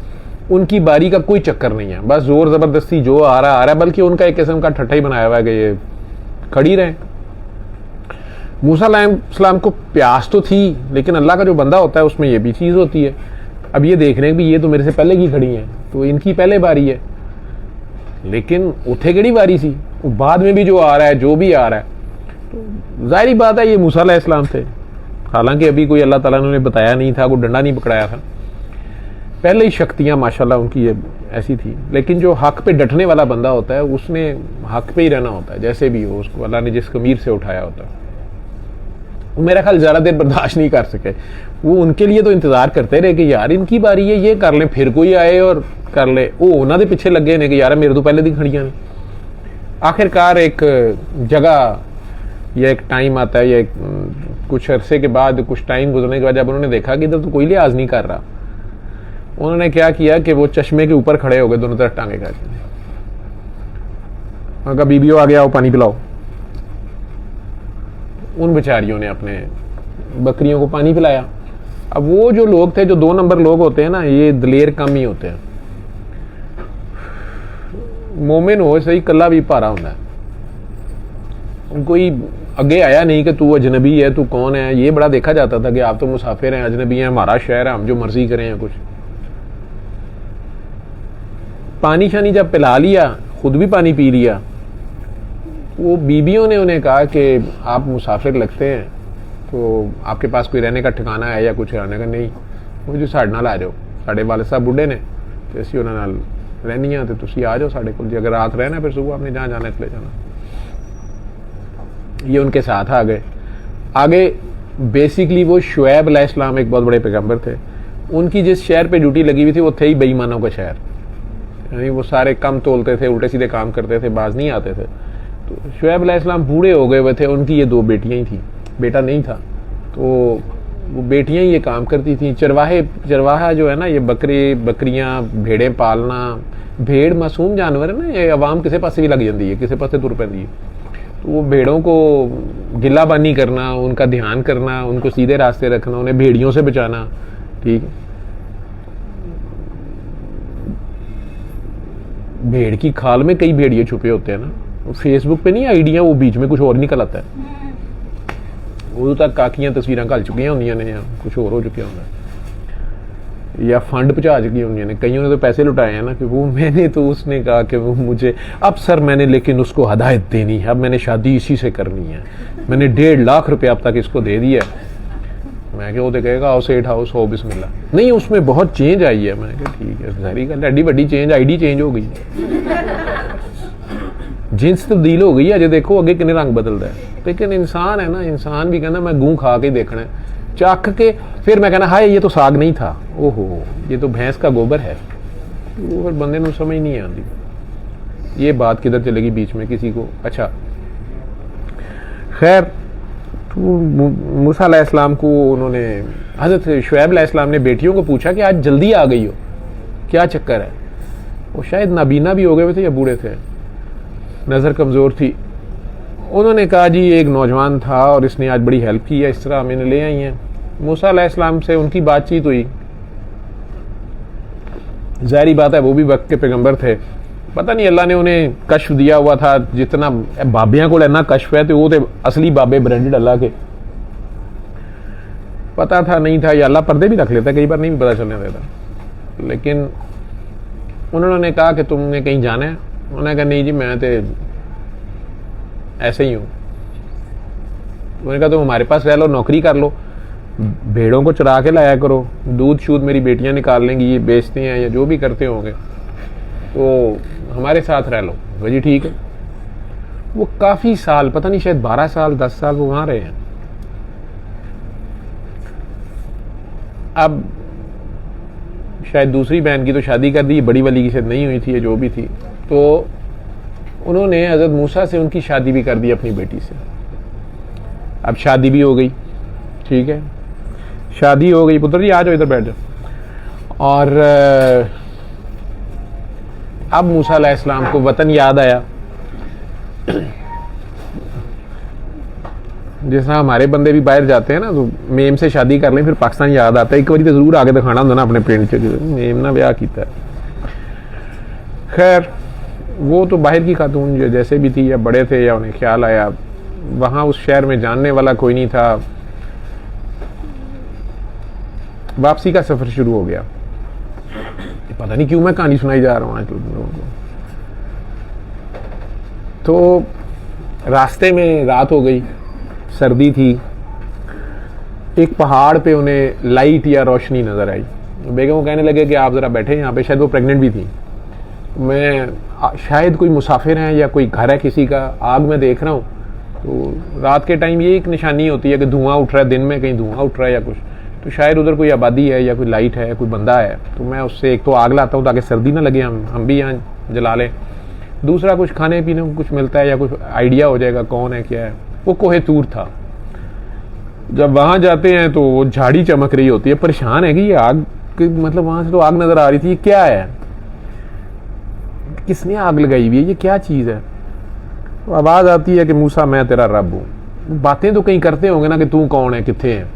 उनकी बारी का कोई चक्कर नहीं है, बस जोर जबरदस्ती जो आ रहा है, बल्कि उनका एक किस्म का ठट्ठा ही बनाया हुआ है कि ये खड़ी रहे। मूसा अलैहिस्सलाम को प्यास तो थी, लेकिन अल्लाह का जो बंदा होता है उसमें ये भी चीज़ होती है। अब ये देख रहे हैं कि ये तो मेरे से पहले की खड़ी हैं, तो इनकी पहले बारी है, लेकिन उठे केड़ी बारी सी, बाद में भी जो आ रहा है, जो भी आ रहा है, तो जाहिर बात है ये मूसा अलैहिस्सलाम थे। हालांकि अभी कोई अल्लाह ताला ने उन्हें बताया नहीं था, कोई डंडा नहीं पकड़ाया था, पहले ही शक्तियाँ माशाल्लाह उनकी ये ऐसी थी। लेकिन जो हक पे डटने वाला बंदा होता है उसने हक पे ही रहना होता है, जैसे भी हो, उसको अल्लाह ने जिस कमीर से उठाया होता है। वो मेरा ख्याल ज़्यादा देर बर्दाश्त नहीं कर सके, वो उनके लिए तो इंतज़ार करते रहे कि यार इनकी बारी है, ये कर लें, फिर कोई आए और कर ले। वो उन्होंने पीछे लगे ने कि यार मेरे तो पहले दी खड़ियाँ ने। आखिरकार एक जगह या एक टाइम आता है, या कुछ अरसे के बाद, कुछ टाइम गुजरने के बाद जब उन्होंने देखा कि इधर तो कोई लिहाज नहीं कर रहा, उन्होंने क्या किया कि वो चश्मे के ऊपर खड़े हो गए, दोनों तरफ टांगे करके। उनका बीबीओ आ गया, वो पानी पिलाओ। उन बेचारियों ने अपने बकरियों को पानी पिलाया। अब वो जो लोग थे, जो 2 नंबर लोग होते हैं ना, ये दलेर कम ही होते हैं। मोमिन हो सही, कल्ला भी पारा होता है। कोई आगे आया नहीं कि तू अजनबी है, तू कौन है। ये बड़ा देखा जाता था कि आप तो मुसाफिर हैं, अजनबी हैं, हमारा शहर है, हम जो मर्जी करें हैं। कुछ पानी शानी जब पिला लिया, खुद भी पानी पी लिया, वो बीबियों ने उन्हें कहा कि आप मुसाफिर लगते हैं, तो आपके पास कोई रहने का ठिकाना है या कुछ रहने का? नहीं, वो जो साढ़े नाल आ जाओ, साढ़े वाले साहब बुढ़े ने, तो असी उन्होंने नाल रहनी है, तो तुसी आ जाओ साढ़े को, जी अगर रात रहना फिर सुबह आपने जहाँ जाना चले जाना। ये उनके साथ आ गए। आगे बेसिकली वो शुएब अलैहिस्सलाम एक बहुत बड़े पैगंबर थे। उनकी जिस शहर पे ड्यूटी लगी हुई थी वो थे ही बेईमानों का शहर, यानी वो सारे कम तोलते थे, उल्टे सीधे काम करते थे, बाज नहीं आते थे। तो शुएब अलैहिस्सलाम बूढ़े हो गए हुए थे, उनकी ये 2 बेटियां ही थी, बेटा नहीं था, तो वो बेटियां ही ये काम करती थी। चरवाहा जो है ना, ये बकरियां भेड़ें पालना, भेड़ मासूम जानवर है ना, ये आवाम किसी पासे भी लग जाती है, किसी पासे तुर पैंदी है। तो वो भेड़ों को गिलाबानी करना, उनका ध्यान करना, उनको सीधे रास्ते रखना, उन्हें भेड़ियों से बचाना, ठीक है। भेड़ की खाल में कई भेड़िए छुपे होते हैं ना, फेसबुक पे नहीं आइडिया, वो बीच में कुछ और निकल आता है, उदों तक काकियां तस्वीरें घल चुकी होंदियां ने, या कुछ और हो चुका होंगे, या फंड पहुंचा चुकी होंदियां ने। कईयों ने तो पैसे लुटाए हैं ना कि वो मैंने तो, उसने कहा कि वो मुझे, अब सर मैंने लेकिन उसको हदायत देनी है, अब मैंने शादी इसी से करनी है, मैंने 1.5 लाख रुपये अब तक इसको दे दिया। मैं क्या, वो तो कहेगा आओ सेठ हाउस हो बिस्मिल्लाह, नहीं उसमें बहुत चेंज आई है। मैंने कहा ठीक है, सारी गल एडी वड्डी चेंज, आईडी चेंज हो गई, जिन्स तब्दील हो गई है, अजे देखो अगे किन्ने रंग बदलता है। लेकिन इंसान है ना, इंसान भी कहना मैं गूं खा के देखना है, चख के फिर मैं कहना हाय ये तो साग नहीं था, ओहो ये तो भैंस का गोबर है। वो फिर बंदे को समझ नहीं आती, ये बात किधर चलेगी बीच में किसी को। अच्छा खैर, तो मूसा अलैहिस्सलाम को उन्होंने, हज़रत शुएब अलैहिस्सलाम ने बेटियों को पूछा कि आज जल्दी आ गई हो, क्या चक्कर है। वो शायद नाबीना भी हो गए थे या बूढ़े थे, नज़र कमज़ोर थी। उन्होंने कहा जी एक नौजवान था और इसने आज बड़ी हेल्प की है, इस तरह हमें ले आई हैं। मूसा अलैहिस्सलाम से उनकी बातचीत हुई, ज़ाहिरी बात है वो भी वक्त के पैगंबर थे, पता नहीं अल्लाह ने उन्हें कश्फ दिया हुआ था, जितना बाबियां को इन्ना कश्फ है तो वो तो असली बाबे ब्रांडेड अल्लाह के, पता था नहीं था, या अल्लाह पर्दे भी रख लेता, कई बार नहीं भी पता चलने देता। लेकिन उन्होंने कहा कि तुमने कहीं जाना है? उन्होंने कहा नहीं जी मैं तो ऐसे ही हूँ। उन्होंने कहा तुम हमारे पास रह लो, नौकरी कर लो, भेड़ों को चरा के लाया करो, दूध शूध मेरी बेटियां निकाल लेंगी, ये बेचते हैं या जो भी करते होंगे, तो हमारे साथ रह लो। जी ठीक है। वो काफ़ी साल, पता नहीं शायद 12 साल 10 साल वो वहाँ रहे हैं। अब शायद दूसरी बहन की तो शादी कर दी, बड़ी वाली की शायद नहीं हुई थी या जो भी थी, तो उन्होंने हज़रत मूसा से उनकी शादी भी कर दी अपनी बेटी से। अब शादी भी हो गई, ठीक है, शादी हो गई। पुत्र जी आ जाओ, इधर बैठ जाओ। और अब मूसा अलैहिस्सलाम को वतन याद आया, जैसा हमारे बंदे भी बाहर जाते हैं ना, तो मेम से शादी कर लें फिर पाकिस्तान याद आता है। एक बार तो जरूर आगे दिखाना होंगे ना अपने पिंड च, मेम ना ब्याह किया। खैर वो तो बाहर की खातून जो जैसे भी थी, या बड़े थे या उन्हें ख्याल आया, वहाँ उस शहर में जानने वाला कोई नहीं था। वापसी का सफ़र शुरू हो गया। पता नहीं क्यों मैं कहानी सुनाई जा रहा हूँ आज लोगों को। तो रास्ते में रात हो गई, सर्दी थी। एक पहाड़ पे उन्हें लाइट या रोशनी नज़र आई। बेगम को कहने लगे कि आप ज़रा बैठे यहाँ पे, शायद वो प्रेग्नेंट भी थी। मैं शायद कोई मुसाफिर हैं या कोई घर है किसी का, आग में देख रहा हूँ। तो रात के टाइम ये एक निशानी होती है कि धुआं उठ रहा है, दिन में कहीं धुआं उठ रहा है या कुछ, तो शायद उधर कोई आबादी है या कोई लाइट है, कोई बंदा है। तो मैं उससे एक तो आग लाता हूँ ताकि सर्दी ना लगे, हम भी यहाँ जला लें। दूसरा कुछ खाने पीने को कुछ मिलता है या कुछ आइडिया हो जाएगा कौन है क्या है। वो कोहे तूर था। जब वहाँ जाते हैं तो वो झाड़ी चमक रही होती है, परेशान है कि ये आग, मतलब वहाँ से तो आग नज़र आ रही थी, ये क्या है, किसने आग लगाई हुई है, ये क्या चीज़ है। तो आवाज़ आती है कि मूसा मैं तेरा रब हूँ। बातें तो कहीं करते होंगे ना कि तू कौन है, कितने है।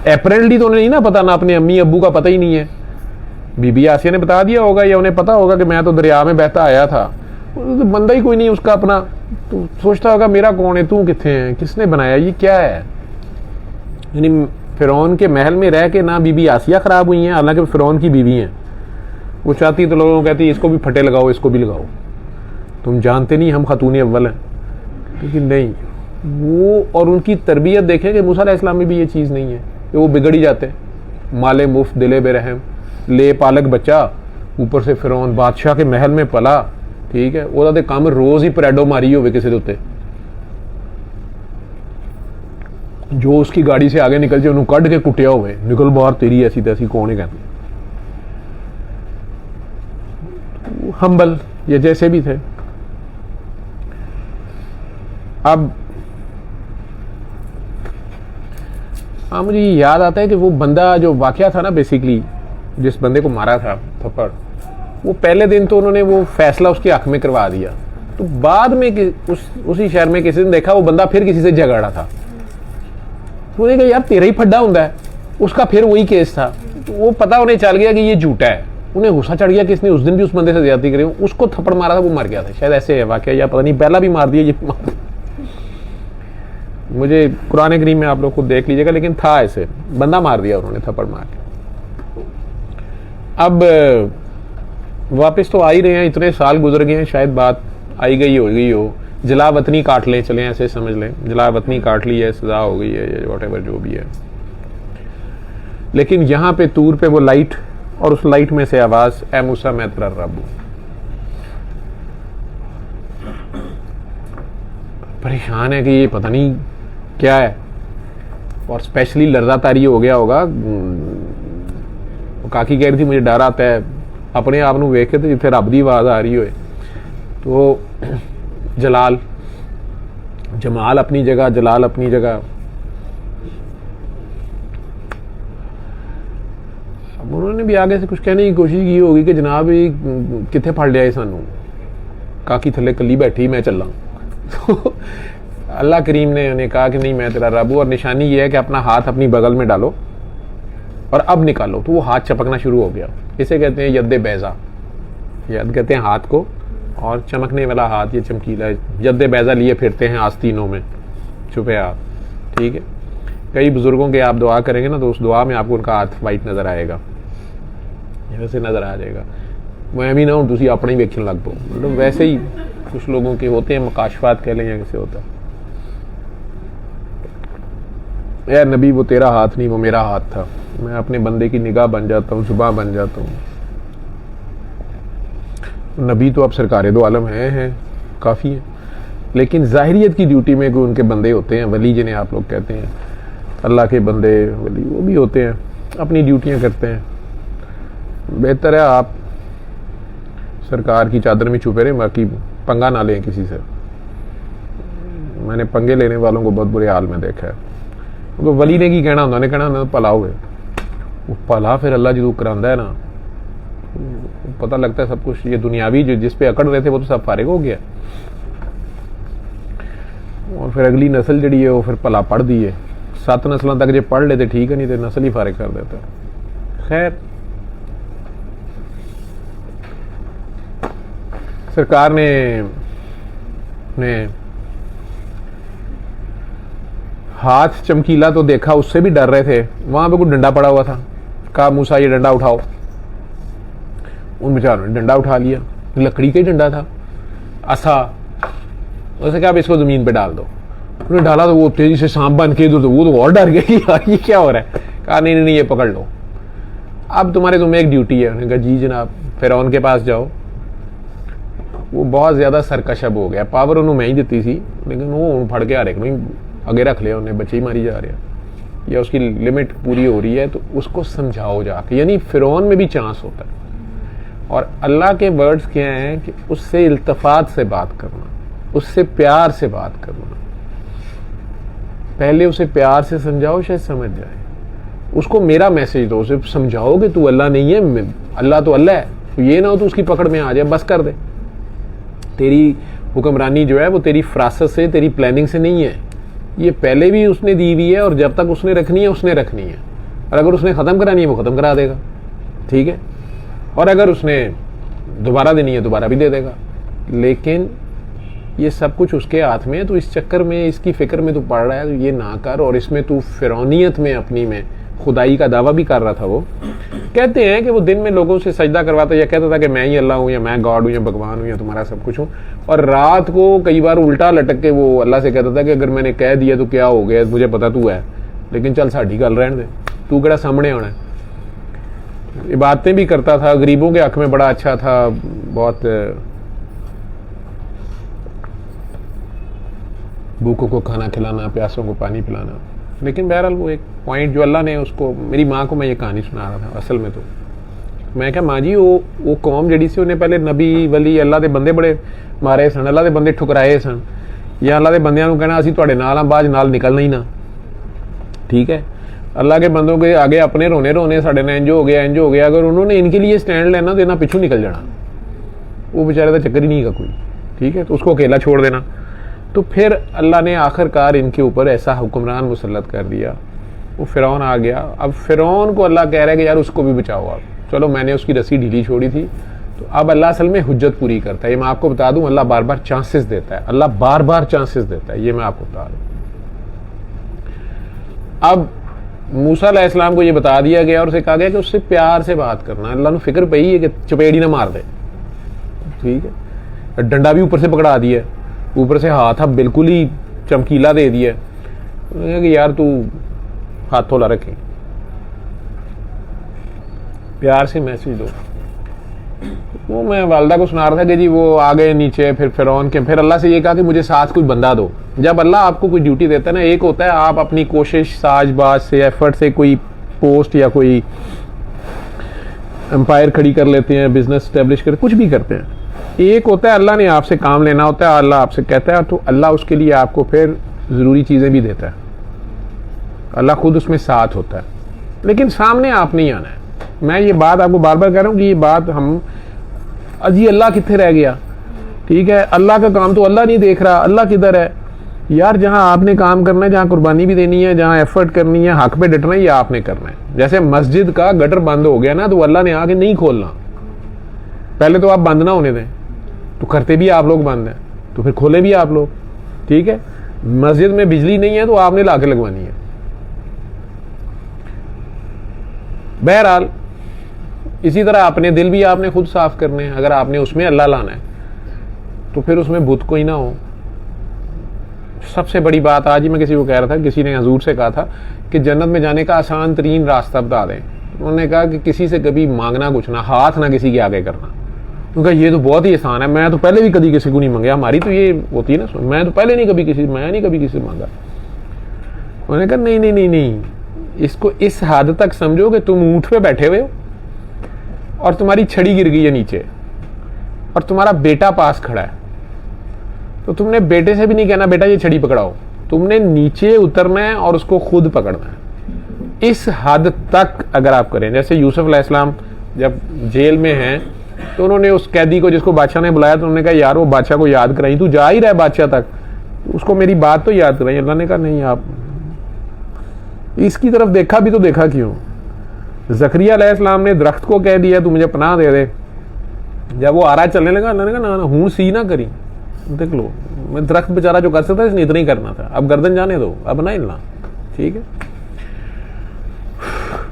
अप्रैली तो उन्हें नहीं ना पता, ना अपने अम्मी अब्बू का पता ही नहीं है। बीबी आसिया ने बता दिया होगा या उन्हें पता होगा कि मैं तो दरिया में बहता आया था। तो बंदा ही कोई नहीं उसका अपना, तो सोचता होगा मेरा कौन है, तू कितने है, किसने बनाया, ये क्या है। यानी फिरौन के महल में रह के ना बीबी आसिया खराब हुई हैं, हालांकि फिरौन की बीवी हैं। वो चाहती तो लोगों को कहती इसको भी फटे लगाओ, इसको भी लगाओ, तुम जानते नहीं हम खातून अव्वल हैं। लेकिन नहीं, वो और उनकी तरबियत देखें कि मूसा अलैहिस्सलाम में भी ये चीज़ नहीं है कि वो बिगड़ ही जाते हैं। माले मुफ्त दिले बेरहम, ले पालक बच्चा, ऊपर से फिरौन बादशाह के महल में पला, ठीक है। ਉਹਦਾ ਤੇ ਕੰਮ रोज़ ही परेडो मारी होवे किसी उत्ते, जो उसकी गाड़ी से आगे निकल जाए उन्होंने कढ़ के कुटिया होवे, निकल बाहर तेरी ऐसी तैसी कौन है कहते। हम्बल ये जैसे भी थे। अब हाँ, मुझे याद आता है कि वो बंदा जो वाकया था ना, बेसिकली जिस बंदे को मारा था थप्पड़, वो पहले दिन तो उन्होंने वो फैसला उसके हक में करवा दिया। तो बाद में उसी शहर में किसी ने देखा वो बंदा फिर किसी से झगड़ा था, तो उन्हें कहा यार तेरा ही फड्डा होता है, उसका फिर वही केस था। तो वो पता उन्हें चल गया कि ये झूठा है। उन्हें गुस्सा चढ़ गया कि इसने उस दिन भी उस बंदे से ज्यादती करी, उसको थप्पड़ मारा था, वो मर गया था शायद, ऐसे है वाकया, या पता नहीं पहला भी मार दिया, ये मार मुझे कुरान करीम में आप लोग खुद देख लीजिएगा, लेकिन था ऐसे, बंदा मार दिया उन्होंने थप्पड़ मार के। अब वापस तो आ ही रहे हैं, इतने साल गुजर गए हैं, शायद बात आई गई हो, जला वतनी काट लें, चलें ऐसे समझ लें, जला वतनी काट ली है, सजा हो गई है, वॉटेवर जो भी है। लेकिन यहाँ पे तूर पे वो लाइट, और उस लाइट में से आवाज, ए मूसा मैं तेरा रब हूं। परेशान है कि ये पता नहीं क्या है, और स्पेशली लर्जा तारी हो गया होगा। काकी कह रही थी मुझे डर आता है अपने आप को वेख के, तो जिथे रब की आवाज़ आ रही हो। तो जलाल जमाल अपनी जगह, जलाल अपनी जगह। अब उन्होंने भी आगे से कुछ कहने की कोशिश की होगी कि जनाब ये कितने फड़ लिया सानू, काकी थले कली बैठी मैं चला। तो अल्लाह करीम ने उन्हें कहा कि नहीं मैं तेरा रब हूं, और निशानी ये है कि अपना हाथ अपनी बगल में डालो और अब निकालो। तो वो हाथ चपकना शुरू हो गया। इसे कहते हैं यद्दे बैजा, यद कहते हैं हाथ को, और चमकने वाला हाथ ये चमकीला है। यद्दे बैजा लिए फिरते हैं आस्तीनों में छुपे हाथ, ठीक है। कई बुजुर्गों के आप दुआ करेंगे ना, तो उस दुआ में आपको उनका हाथ वाइट नज़र आएगा, वैसे नज़र आ जाएगा। मैं भी ना हूँ तुसी अपने ही वेखने लग पो, मतलब वैसे ही कुछ लोगों के होते हैं, मकाशफात कह लें या कैसे होता है। यार नबी वो तेरा हाथ नहीं, वो मेरा हाथ था, मैं अपने बंदे की निगाह बन जाता हूँ, जुबान बन जाता हूँ। नबी तो अब सरकार दो आलम हैं काफ़ी हैं, लेकिन ज़ाहिरियत की ड्यूटी में कोई उनके बंदे होते हैं, वली जिन्हें आप लोग कहते हैं, अल्लाह के बंदे वली, वो भी होते हैं, अपनी ड्यूटियाँ करते हैं। बेहतर है आप सरकार की चादर में छुपे रहें, बाकी पंगा ना लें किसी से। मैंने पंगे लेने वालों को बहुत बुरे हाल में देखा है। तो वली ने की कहना होंगे, उन्हें कहना होंगे भला हुए, वो भला फिर अल्लाह जो करांदा है ना, पता लगता है सब कुछ। ये दुनियावी जो जिस पे अकड़ रहे थे वो तो सब फारिग हो गया, और फिर अगली नस्ल जड़ी है वो फिर भला पढ़ दी है। 7 नस्लों तक जो पढ़ लेते ठीक है, नहीं तो नस्ल ही फारिग कर देता है। खैर सरकार ने हाथ चमकीला तो देखा, उससे भी डर रहे थे। वहां पे कोई डंडा पड़ा हुआ था, कहा मूसा ये डंडा उठाओ। उन बेचारों ने डंडा उठा लिया, लकड़ी का ही डंडा था, असा। वैसे क्या, आप इसको जमीन पे डाल दो। उन्होंने डाला तो वो तेजी से सांप बन के इधर, वो तो और डर गया कि यार ये क्या हो रहा है। कहा नहीं नहीं नहीं, ये पकड़ लो, अब तुम्हें एक ड्यूटी है। उन्होंने कहा जी जनाब। फिरौन के पास जाओ। वो बहुत ज्यादा सरकशब हो गया, पावर उन्होंने मैं ही दी थी, लेकिन वो फड़ के आ रहे नहीं अगे रख लिया उन्हें, बच्चे ही मारी जा रहे या उसकी लिमिट पूरी हो रही है तो उसको समझाओ जाके। यानी फिरौन में भी चांस होता है। और अल्लाह के वर्ड्स क्या हैं कि उससे इल्तफात से बात करना, उससे प्यार से बात करना। पहले उसे प्यार से समझाओ, शायद समझ जाए। उसको मेरा मैसेज दो, उसे समझाओ कि तू अल्लाह नहीं है, अल्लाह तो अल्लाह है। तो ये ना हो तो उसकी पकड़ में आ जाए, बस कर दे। तेरी हुक्मरानी जो है वो तेरी फरासत से, तेरी प्लानिंग से नहीं है, ये पहले भी उसने दी हुई है और जब तक उसने रखनी है उसने रखनी है। और अगर उसने ख़त्म करानी है वो ख़त्म करा देगा, ठीक है। और अगर उसने दोबारा देनी है दोबारा भी दे देगा। लेकिन ये सब कुछ उसके हाथ में है। तो इस चक्कर में, इसकी फिक्र में तू पड़ रहा है, तो ये ना कर। और इसमें तू फिरौनियत में अपनी में खुदाई का दावा भी कर रहा था। वो कहते हैं कि वो दिन में लोगों से सजदा करवाता या कहता था कि मैं ही अल्लाह हूँ या मैं गॉड हूँ या भगवान हूँ या तुम्हारा सब कुछ हूँ। और रात को कई बार उल्टा लटक के वो अल्लाह से कहता था कि अगर मैंने कह दिया तो क्या हो गया, मुझे पता तू है, लेकिन चल साड़ी गल रहने दे, तू केड़ा सामने आना है। इबादतें भी करता था, गरीबों के हक में बड़ा अच्छा था, बहुत भूखों को खाना खिलाना, प्यासों को पानी पिलाना। लेकिन बहरहाल वो एक पॉइंट जो अल्लाह ने उसको, मेरी माँ को मैं ये कहानी सुना रहा था असल में। तो मैं क्या माँ जी, वो कौम जड़ी से उन्हें पहले नबी वली अल्लाह के बंदे बड़े मारे सन, अल्लाह के बंदे ठुकराए सन, या अल्लाह के बंदियां को कहना असीं तुहाडे नाल हां, बाज नाल निकलना ही ना, ठीक है। अल्लाह के बंदों के आगे अपने रोने साढ़े ने इंज हो गया। अगर उन्होंने इनके लिए स्टैंड लेना तो इन्हें पिछू निकल जाना, वो बेचारे का चक्कर ही नहीं का कोई, ठीक है। तो उसको अकेला छोड़ देना। तो फिर अल्लाह ने आखिरकार इनके ऊपर ऐसा हुक्मरान मुसल्लत कर दिया, वो फिरौन आ गया। अब फिरौन को अल्लाह कह रहा है कि यार उसको भी बचाओ आप। चलो मैंने उसकी रस्सी ढीली छोड़ी थी, तो अब अल्लाह असल में हुज्जत पूरी करता है। ये मैं आपको बता दूं, अल्लाह बार बार चांसेस देता है, अल्लाह बार बार चांसेस देता है, ये मैं आपको बता दूं। अब मूसा अलैहिस्सलाम को ये बता दिया गया और उसे कहा गया कि उससे प्यार से बात करना। अल्लाह ने फिक्र पई है कि चपेड़ी ना मार दे, ठीक है। डंडा भी ऊपर से पकड़ा दिया, ऊपर से हाथ अब बिल्कुल ही चमकीला दे दिया कि यार तू हाथ थोड़ा रखे, प्यार से मैसेज दो। वो मैं वालदा को सुना रहा था कि जी वो आ गए नीचे, फिर फिरौन के, फिर अल्लाह से ये कहा कि मुझे साथ कोई बंदा दो। जब अल्लाह आपको कोई ड्यूटी देता है ना, एक होता है आप अपनी कोशिश साजबाज से, एफर्ट से कोई पोस्ट या कोई एम्पायर खड़ी कर लेते हैं, बिजनेस स्टैब्लिश कर, कुछ भी करते हैं। एक होता है अल्लाह ने आपसे काम लेना होता है, अल्लाह आपसे कहता है, तो अल्लाह उसके लिए आपको फिर ज़रूरी चीज़ें भी देता है, अल्लाह खुद उसमें साथ होता है। लेकिन सामने आप नहीं आना है। मैं ये बात आपको बार बार कह रहा हूँ कि ये बात हम अजी अल्लाह कितने रह गया, ठीक है। अल्लाह का काम तो अल्लाह नहीं देख रहा, अल्लाह किधर है यार। जहाँ आपने काम करना है, जहाँ कुर्बानी भी देनी है, जहाँ एफर्ट करनी है, हक पे डटना है, ये आपने करना है। जैसे मस्जिद का गटर बंद हो गया ना, तो अल्लाह ने आके नहीं खोलना, पहले तो आप बंद ना होने दें। तो करते भी आप लोग बंद हैं, तो फिर खोले भी आप लोग, ठीक है। मस्जिद में बिजली नहीं है तो आपने लाके लगवानी है। बहरहाल इसी तरह अपने दिल भी आपने खुद साफ करने हैं। अगर आपने उसमें अल्लाह लाना है तो फिर उसमें बुत कोई ना हो। सबसे बड़ी बात, आज ही मैं किसी को कह रहा था, किसी ने हजूर से कहा था कि जन्नत में जाने का आसान तरीन रास्ता बता दें। उन्होंने कहा कि किसी से कभी मांगना कुछ ना, हाथ ना किसी के आगे करना। उनका ये तो बहुत ही आसान है, मैं तो पहले भी कभी किसी को नहीं मांगा। हमारी तो ये होती है ना, मैं तो पहले नहीं कभी किसी, मैं नहीं कभी किसी से मांगा। उन्होंने कहा नहीं नहीं नहीं नहीं, इसको इस हद तक समझो कि तुम ऊंट पे बैठे हुए हो और तुम्हारी छड़ी गिर गई है नीचे और तुम्हारा बेटा पास खड़ा है, तो तुमने बेटे से भी नहीं कहना बेटा ये छड़ी पकड़ाओ, तुमने नीचे उतरना है और उसको खुद पकड़ना है। इस हद तक अगर आप करें, जैसे यूसुफ अलैहिस्सलाम जब जेल में हैं तो उन्होंने उस कैदी को जिसको बादशाह ने बुलाया, तो उन्होंने कहा यार वो बादशाह को याद कराई, तू जा ही रहा है बादशाह तक, उसको मेरी बात तो याद कराई। अल्लाह ने कहा नहीं, आप इसकी तरफ देखा भी तो देखा क्यों। ज़करिया अलैहिस्सलाम ने दरख्त को कह दिया तू मुझे पनाह दे दे, जब वो आ रहा है चलने लगा, अल्लाह ने कहा ना हूं सी ना करी, देख लो मैं दरख्त बेचारा जो कर सकता है इसने इतना ही करना था, अब गर्दन जाने दो, अब ना हिलना, ठीक है।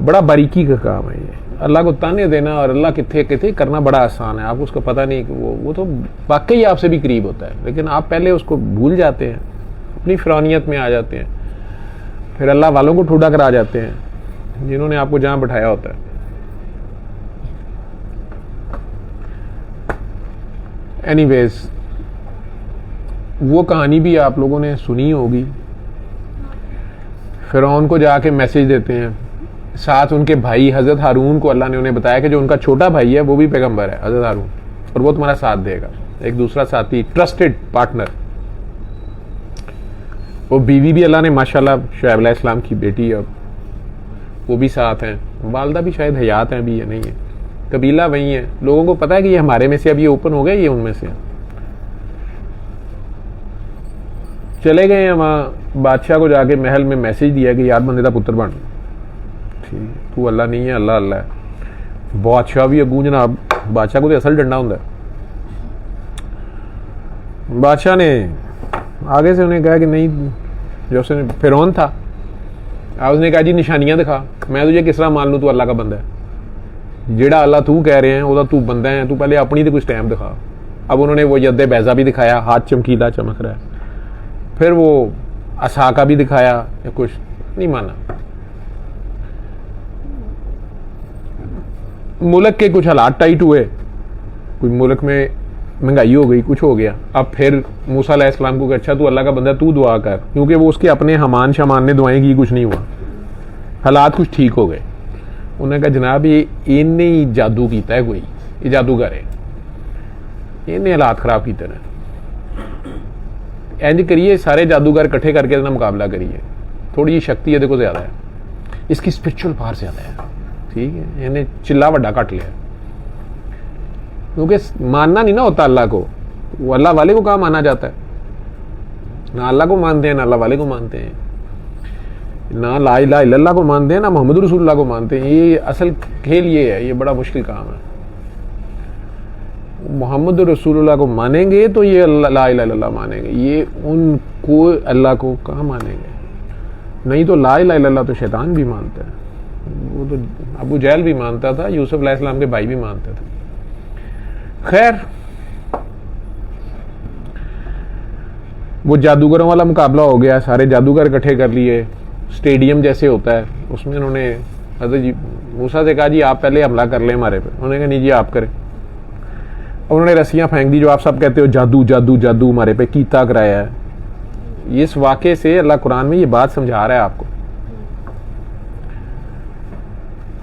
बड़ा बारीकी का काम है ये, अल्लाह को ताने देना और अल्लाह किथे किथे करना बड़ा आसान है, आपको उसको पता नहीं कि वो तो वाकई आपसे भी करीब होता है, लेकिन आप पहले उसको भूल जाते हैं, अपनी फिरौनियत में आ जाते हैं, फिर अल्लाह वालों को ठूडा करा जाते हैं जिन्होंने आपको जहां बैठाया होता है। एनीवेज, वो कहानी भी आप लोगों ने सुनी होगी। फिरौन को जाके मैसेज देते हैं, साथ उनके भाई हजरत हारून को अल्लाह ने उन्हें बताया कि जो उनका छोटा भाई है वो भी पैगंबर है, हजरत हारून, और वो तुम्हारा साथ देगा, एक दूसरा साथी, ट्रस्टेड पार्टनर। वो बीवी भी अल्लाह ने माशाल्लाह शुएब अलैहिस्सलाम की बेटी है, वो भी साथ हैं, वालदा भी शायद हयात हैं, अभी ये नहीं है, कबीला वही है, लोगों को पता है कि ये हमारे में से, अब ये ओपन हो गए, ये उनमें से। चले गए हैं वहाँ, बादशाह को जाके महल में मैसेज दिया कि यार बंदे का पुत्र बन, ठीक, तू अल्लाह नहीं है, अल्लाह अल्लाह है। बादशाह भी अगू जनाब, बादशाह को तो असल डंडा होता है। बादशाह ने आगे से उन्हें कहा कि नहीं, जो उसने फिरौन था, उसने कहा जी निशानियां दिखा, मैं तुझे किस तरह मान लूँ तू अल्लाह का बंदा है, जेड़ा अल्लाह तू कह रहे हैं वो तू बंदा है, तू पहले अपनी तो कुछ टाइम दिखा। अब उन्होंने वो यद्दे बैजा भी दिखाया, हाथ चमकीला चमक रहा है, फिर वो असा का भी दिखाया, या कुछ नहीं माना। मुल्क के कुछ हालात टाइट हुए, कुछ मुल्क में महंगाई हो गई, कुछ हो गया। अब फिर मूसा अलैहिस्सलाम को, अच्छा तू अल्लाह का बंदा, तू दुआ कर, क्योंकि वो उसके अपने हमान शमान ने दुआएं की, कुछ नहीं हुआ, हालात कुछ ठीक हो गए। उन्होंने कहा जनाब ये इन्हें ही जादू किया है, कोई ये जादूगर है, इन्हें हालात खराब किए हैं, इंज करिए सारे जादूगर इकट्ठे करके इसका मुकाबला करिए, थोड़ी शक्ति है ज़्यादा है, इसकी स्पिरिचुअल पावर ज़्यादा है, ठीक है, इन्हें चिल्ला वड्डा कट लिया, क्योंकि मानना नहीं ना होता अल्लाह को, वो अल्लाह वाले को कहाँ माना जाता है, ना अल्लाह को मानते हैं ना अल्लाह वाले को मानते हैं, ना ला इलाहा इल्लल्लाह को मानते हैं ना मोहम्मद रसूलुल्लाह को मानते हैं। ये असल खेल ये है, ये बड़ा मुश्किल काम है। मोहम्मद रसूलुल्लाह को मानेंगे तो ये ला इलाहा इल्लल्लाह मानेंगे, ये उनको अल्लाह को कहाँ मानेंगे, नहीं तो ला इलाहा इल्लल्लाह तो शैतान भी मानता है, वो तो अबू जहल भी मानता था, यूसुफ अलैहिस्सलाम के भाई भी मानते थे। खैर, वो जादूगरों वाला मुकाबला हो गया, सारे जादूगर इकट्ठे कर लिए, स्टेडियम जैसे होता है, उसमें उन्होंने हज़रत जी मूसा से कहा जी आप पहले हमला कर लें हमारे पे, उन्होंने कहा नहीं जी आप करें। उन्होंने रस्सियां फेंक दी, जो आप सब कहते हो जादू जादू जादू हमारे पे कीता कराया है। इस वाक़े से अल्लाह कुरान में ये बात समझा रहा है आपको,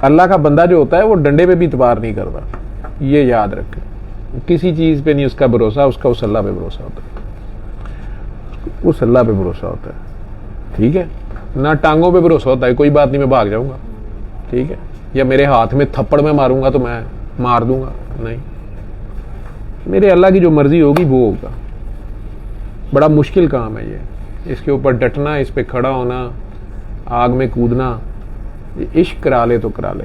अल्लाह का बंदा जो होता है वो डंडे पे भी इतबार नहीं करता, ये याद रखें, किसी चीज़ पे नहीं उसका भरोसा, उसका उस अल्लाह पे भरोसा होता है, उस अल्लाह पे भरोसा होता है, ठीक है, ना टांगों पे भरोसा होता है, कोई बात नहीं मैं भाग जाऊंगा, ठीक है, या मेरे हाथ में थप्पड़ में मारूंगा तो मैं मार दूंगा, नहीं, मेरे अल्लाह की जो मर्जी होगी वो होगा। बड़ा मुश्किल काम है ये, इसके ऊपर डटना, इस पे खड़ा होना, आग में कूदना, इश्क करा ले तो करा ले,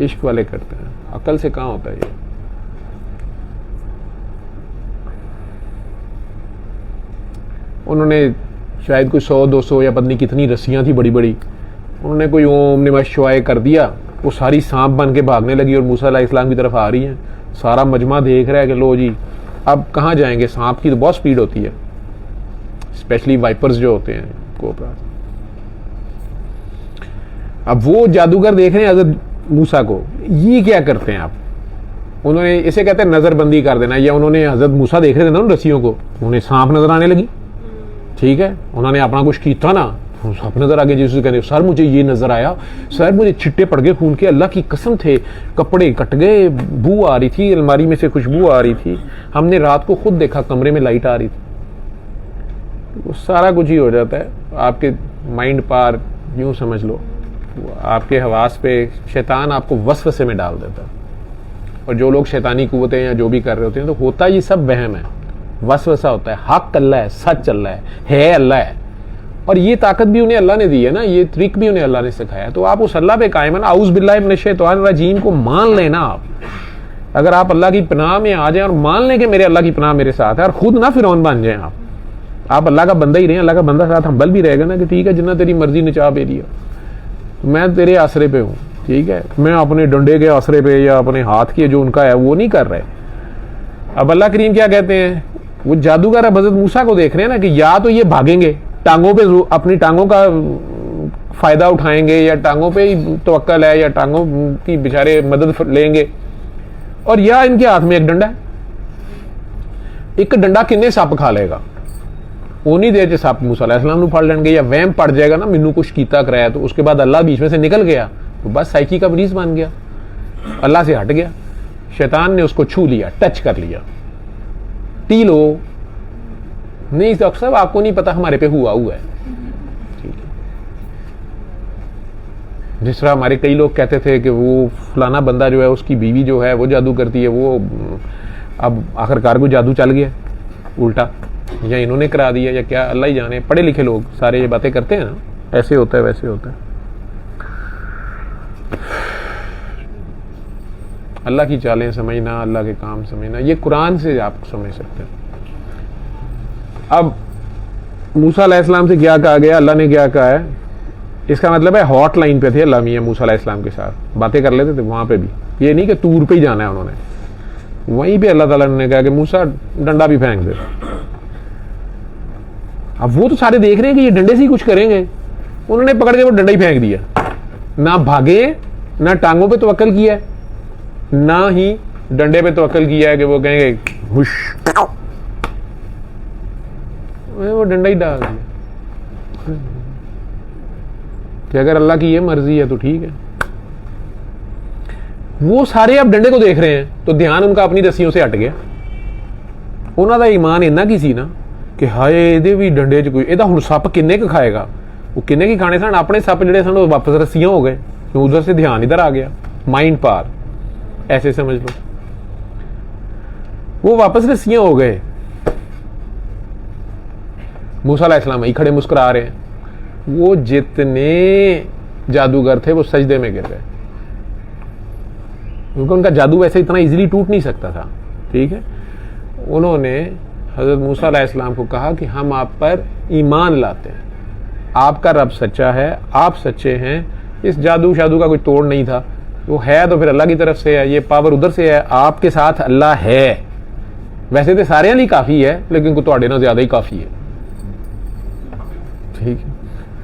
इश्क वाले करते हैं, अकल से कहाँ होता है ये। उन्होंने शायद कोई 100-200 या पत्नी कितनी रस्सियां थी बड़ी बड़ी, उन्होंने कोई ओम नमः शिवाय कर दिया, वो सारी सांप बन के भागने लगी और मूसा अलैहिस्सलाम की तरफ आ रही हैं। सारा मजमा देख रहा है कि लो जी अब कहाँ जाएंगे, सांप की तो बहुत स्पीड होती है, स्पेशली वाइपर्स जो होते हैं, कोबरा। अब वो जादूगर देख रहे हैं हज़रत मूसा को, ये क्या करते हैं आप, उन्होंने इसे कहते हैं नज़रबंदी कर देना, या उन्होंने हज़रत मूसा देख रहे थे ना उन रस्सियों को, उन्हें सांप नजर आने लगी, ठीक है, उन्होंने अपना कुछ किया ना, सांप नजर आ गए, जिससे कहते सर मुझे ये नजर आया, सर मुझे छिट्टे पड़ गए खून के, अल्लाह की कसम थे कपड़े कट गए, बू आ रही थी, अलमारी में से खुशबू आ रही थी, हमने रात को खुद देखा कमरे में लाइट आ रही थी। वो सारा कुछ ही हो जाता है, आपके माइंड पार यूं समझ लो, आपके हवास पे शैतान आपको वसवसे में डाल देता है। और जो लोग शैतानी कुव्वतें या जो भी कर रहे होते हैं, तो होता ये सब वहम है, वसवसा होता है, हक अल्लाह है, सच अल्लाह है अल्लाह है, और ये ताकत भी उन्हें अल्लाह ने दी है ना, ये ट्रिक भी उन्हें अल्लाह ने सिखाया। तो आप उस अल्लाह पे कायम है ना, आउज़ बिल्लाहि मिनश शैतानिर रजीम को मान लेना आप, अगर आप अल्लाह की पनाह में आ जाए और मान लें कि मेरे अल्लाह की पनाह मेरे साथ है और खुद ना फिरौन बन जाए, आप अल्लाह का बंदा ही रहे, अल्लाह का बंदा साथ हम्बल भी रहेगा ना कि ठीक है जिन्ना तेरी मर्जी नचा बेरिया, मैं तेरे आसरे पे हूँ, ठीक है, मैं अपने डंडे के आसरे पे या अपने हाथ के जो उनका है वो नहीं कर रहे। अब अल्लाह करीम क्या कहते हैं, वो जादूगर हज़रत मूसा को देख रहे हैं ना कि या तो ये भागेंगे, टांगों पे अपनी टांगों का फायदा उठाएंगे या टांगों पे ही तवक्कल है या टांगों की बेचारे मदद लेंगे, और या इनके हाथ में एक डंडा है, एक डंडा किन्ने सप खा लेगा, उन्हीं देर च सप मूसा अलैहिस्सलाम नूं फड़ लेंगे या वहम पड़ जाएगा ना मैनू कुछ कीता कराया, तो उसके बाद अल्लाह बीच में से निकल गया तो बस साइकी का मरीज बन गया, अल्लाह से हट गया, शैतान ने उसको छू लिया, टच कर लिया। टीलो नहीं डॉक्टर साहब आपको नहीं पता हमारे पे हुआ है, ठीक है। जिस तरह हमारे कई लोग कहते थे कि वो फलाना बंदा जो है उसकी बीवी जो है वो जादू करती है, वो अब आखिरकार को जादू चल गया उल्टा, या इन्होंने करा दिया या क्या, अल्लाह ही जाने। पढ़े लिखे लोग सारे ये बातें करते हैं ना, ऐसे होता है वैसे होता है। अल्लाह की चालें समझना, अल्लाह के काम समझना, ये कुरान से आप समझ सकते हैं। अब मूसा अलैहिस्सलाम से क्या कहा गया, अल्लाह ने क्या कहा है, इसका मतलब है हॉट लाइन पे थे अल्लाह मियां मूसा अलैहिस्सलाम के साथ बातें कर लेते थे वहां पे भी, ये नहीं कि टूर पे ही जाना है उन्होंने, वहीं पे अल्लाह ताला ने कहा कि मूसा डंडा भी फेंक दे। अब वो तो सारे देख रहे हैं कि ये डंडे से ही कुछ करेंगे, उन्होंने पकड़ के वो डंडा ही फेंक दिया, ना भागे ना टांगों पे तवक्कल किया है, ना ही डंडे पे तवक्कल किया है कि वो कहेंगे हुश, वो डंडा ही डाल दिया कि अगर अल्लाह की ये मर्जी है तो ठीक है। वो सारे अब डंडे को देख रहे हैं तो ध्यान उनका अपनी रस्सियों से हट गया, उन्होंने ईमान इन्ना की सी ना कि हाय ਇਹਦੇ भी डंडे च कोई ਇਹਦਾ ਹੁਣ सप किन्ने क खाएगा, वो किन्ने की खाने सन, अपने सप जड़े सन वो वापस रस्सियां हो गए, तो उधर से ध्यान इधर आ गया, माइंड पार ऐसे समझ लो, वो वापस रस्सियां हो गए। मूसा अलैहिस्सलाम ही खड़े मुस्कुरा रहे हैं, वो जितने जादूगर थे वो सजदे में गिर गए, क्योंकि उनका जादू वैसे इतना इजीली टूट नहीं सकता था, ठीक है। उन्होंने हज़रत मूसा अलैहिस्सलाम को कहा कि हम आप पर ईमान लाते हैं, आपका रब सच्चा है, आप सच्चे हैं, इस जादू शादू का कोई तोड़ नहीं था, वो है तो फिर अल्लाह की तरफ से है, ये पावर उधर से है, आपके साथ अल्लाह है, वैसे तो सारे लिए काफ़ी है लेकिन को ਤੁਹਾਡੇ ਨਾਲ ज़्यादा ही काफ़ी है, ठीक है,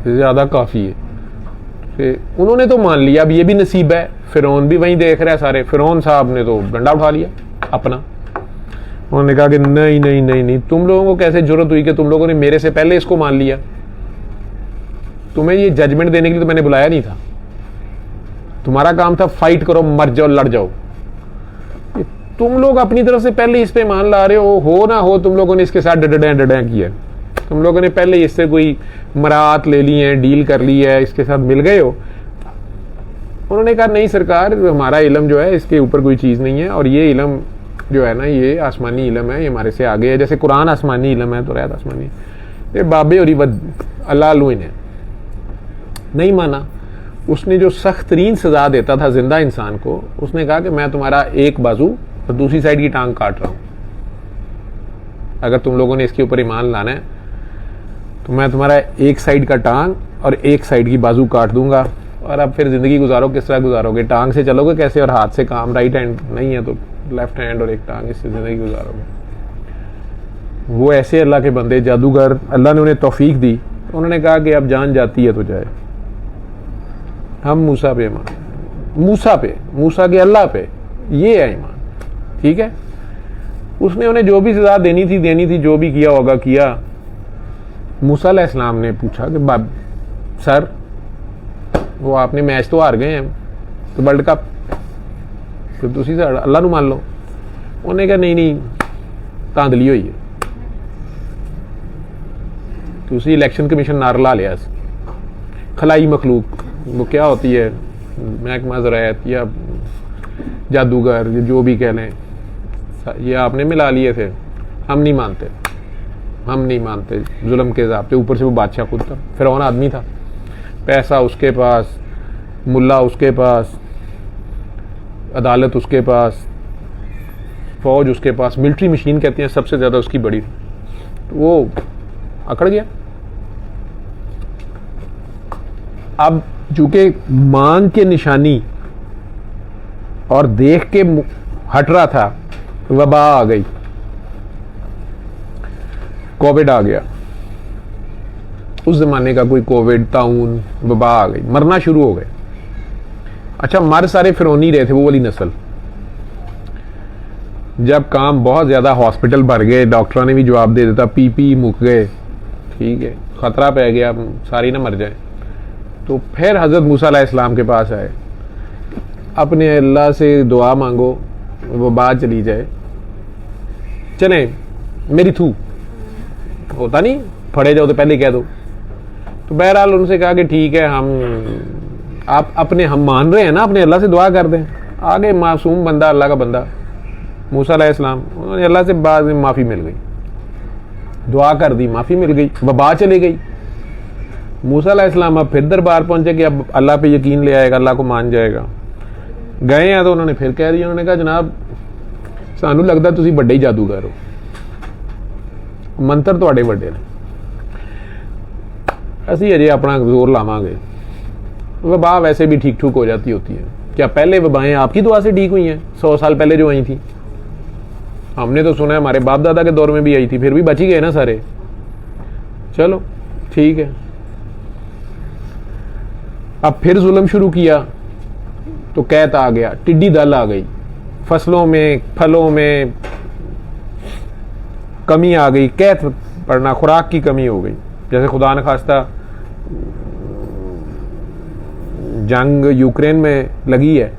ज़्यादा काफ़ी है। फिर उन्होंने तो मान लिया, अब ये भी नसीब है, फिरौन भी वहीं देख रहा है सारे, फिरौन साहब ने तो डंडा उठा लिया अपना, उन्होंने कहा कि नहीं नहीं नहीं नहीं, तुम लोगों को कैसे जरूरत हुई कि तुम लोगों ने मेरे से पहले इसको मान लिया, तुम्हें ये जजमेंट देने के लिए तो मैंने बुलाया नहीं था, तुम्हारा काम था फाइट करो, मर जाओ, लड़ जाओ, तुम लोग अपनी तरफ से पहले इस पे मान ला रहे हो ना हो, तुम लोगों ने इसके साथ डडा किया, तुम लोगों ने पहले इससे कोई मरात ले ली है, डील कर ली है, इसके साथ मिल गए हो। उन्होंने कहा नहीं सरकार, हमारा इल्म जो है इसके ऊपर कोई चीज़ नहीं है, और ये इल्म जो है ना ये आसमानी इल्म है, ये हमारे से आगे है, जैसे कुरान आसमानी इल्म है तो रहत आसमानी, ये बाबे और अल्लाह ने नहीं माना। उसने जो सख्त तरीन सजा देता था जिंदा इंसान को, उसने कहा कि मैं तुम्हारा एक बाजू और दूसरी साइड की टांग काट रहा हूँ, अगर तुम लोगों ने इसके ऊपर ईमान लाना है तो मैं तुम्हारा एक साइड का टांग और एक साइड की बाजू काट दूंगा, और अब फिर ज़िंदगी गुजारो, किस तरह गुजारोगे, टांग से चलोगे कैसे, और हाथ से काम, राइट हैंड नहीं है तो लेफ्ट हैंड और एक टांग, इससे ज़िंदगी गुजारोगे। वो ऐसे अल्लाह के बंदे जादूगर, अल्लाह ने उन्हें तौफीक दी, उन्होंने कहा कि अब जान जाती है तो जाए, हम मूसा पे ईमान, मूसा के अल्लाह पे, ये है ईमान, ठीक है। उसने उन्हें जो भी सजा देनी थी, जो भी किया होगा किया। मूसा अलैहिस्सलाम ने पूछा कि बाब सर वो आपने मैच तो हार गए हैं तो वर्ल्ड कप, फिर तुसी अल्लाह नू मान लो। उन्हें कहा नहीं धांधली हुई है, तुसी इलेक्शन कमीशन नार ला लिया, खलाई मखलूक वो क्या होती है, महकमा ज़राअत या जादूगर जो भी कह लें, ये आपने मिला लिए थे, हम नहीं मानते, जुल्म के ज़ाब्ते, ऊपर से वो बादशाह खुद था, फिरौन आदमी था, पैसा उसके पास, मुल्ला उसके पास, अदालत उसके पास, फौज उसके पास, मिलिट्री मशीन कहते हैं सबसे ज़्यादा उसकी बड़ी, तो वो अकड़ गया। अब चूंकि मांग के निशानी और देख के हट रहा था, वबा आ गई, कोविड आ गया। उस जमाने का कोई कोविड, ताउन, वबा आ गई, मरना शुरू हो गए। अच्छा, मर सारे फिरौनी रहे थे, वो वाली नस्ल। जब काम बहुत ज्यादा, हॉस्पिटल भर गए, डॉक्टरों ने भी जवाब दे देता, पीपी मुक गए, ठीक है, खतरा पै गया, सारी ना मर जाए, तो फिर हजरत मूसा अलैहिस्सलाम के पास आए, अपने अल्लाह से दुआ मांगो वो बात चली जाए। चले मेरी थू होता नहीं, फड़े जाओ तो पहले कह दो। तो बहरहाल उनसे कहा कि ठीक है, हम मान रहे हैं ना, अपने अल्लाह से दुआ कर दें। आगे मासूम बंदा, अल्लाह का बंदा मूसा अलैहिस्सलाम, उन्होंने अल्लाह से बाद में माफ़ी मिल गई, दुआ कर दी, माफ़ी मिल गई, वबा चली गई। मूसा अलैहिस्सलाम अब फिर दरबार पहुंचे कि अब अल्लाह पे यकीन ले आएगा, अल्लाह को मान जाएगा। गए हैं तो उन्होंने फिर कह दिया, उन्होंने कहा जनाब सानू लगता तुसी बड़े ही जादूगर हो, मंत्र तुहाडे वड्डे ने, असी अजे अपना जोर लावांगे। वबा वैसे भी ठीक ठूक हो जाती होती है। क्या पहले वबाएं आपकी दुआ से ठीक हुई हैं? 100 साल पहले जो आई थी, हमने तो सुना है हमारे बाप दादा के दौर में भी आई थी, फिर भी बच ही गए ना सारे। चलो ठीक है। अब फिर जुल्म शुरू किया तो कैत आ गया, टिड्डी दल आ गई, फसलों में, फलों में कमी आ गई, कैत पड़ना, खुराक की कमी हो गई। जैसे खुदा न खास्ता जंग यूक्रेन में लगी है,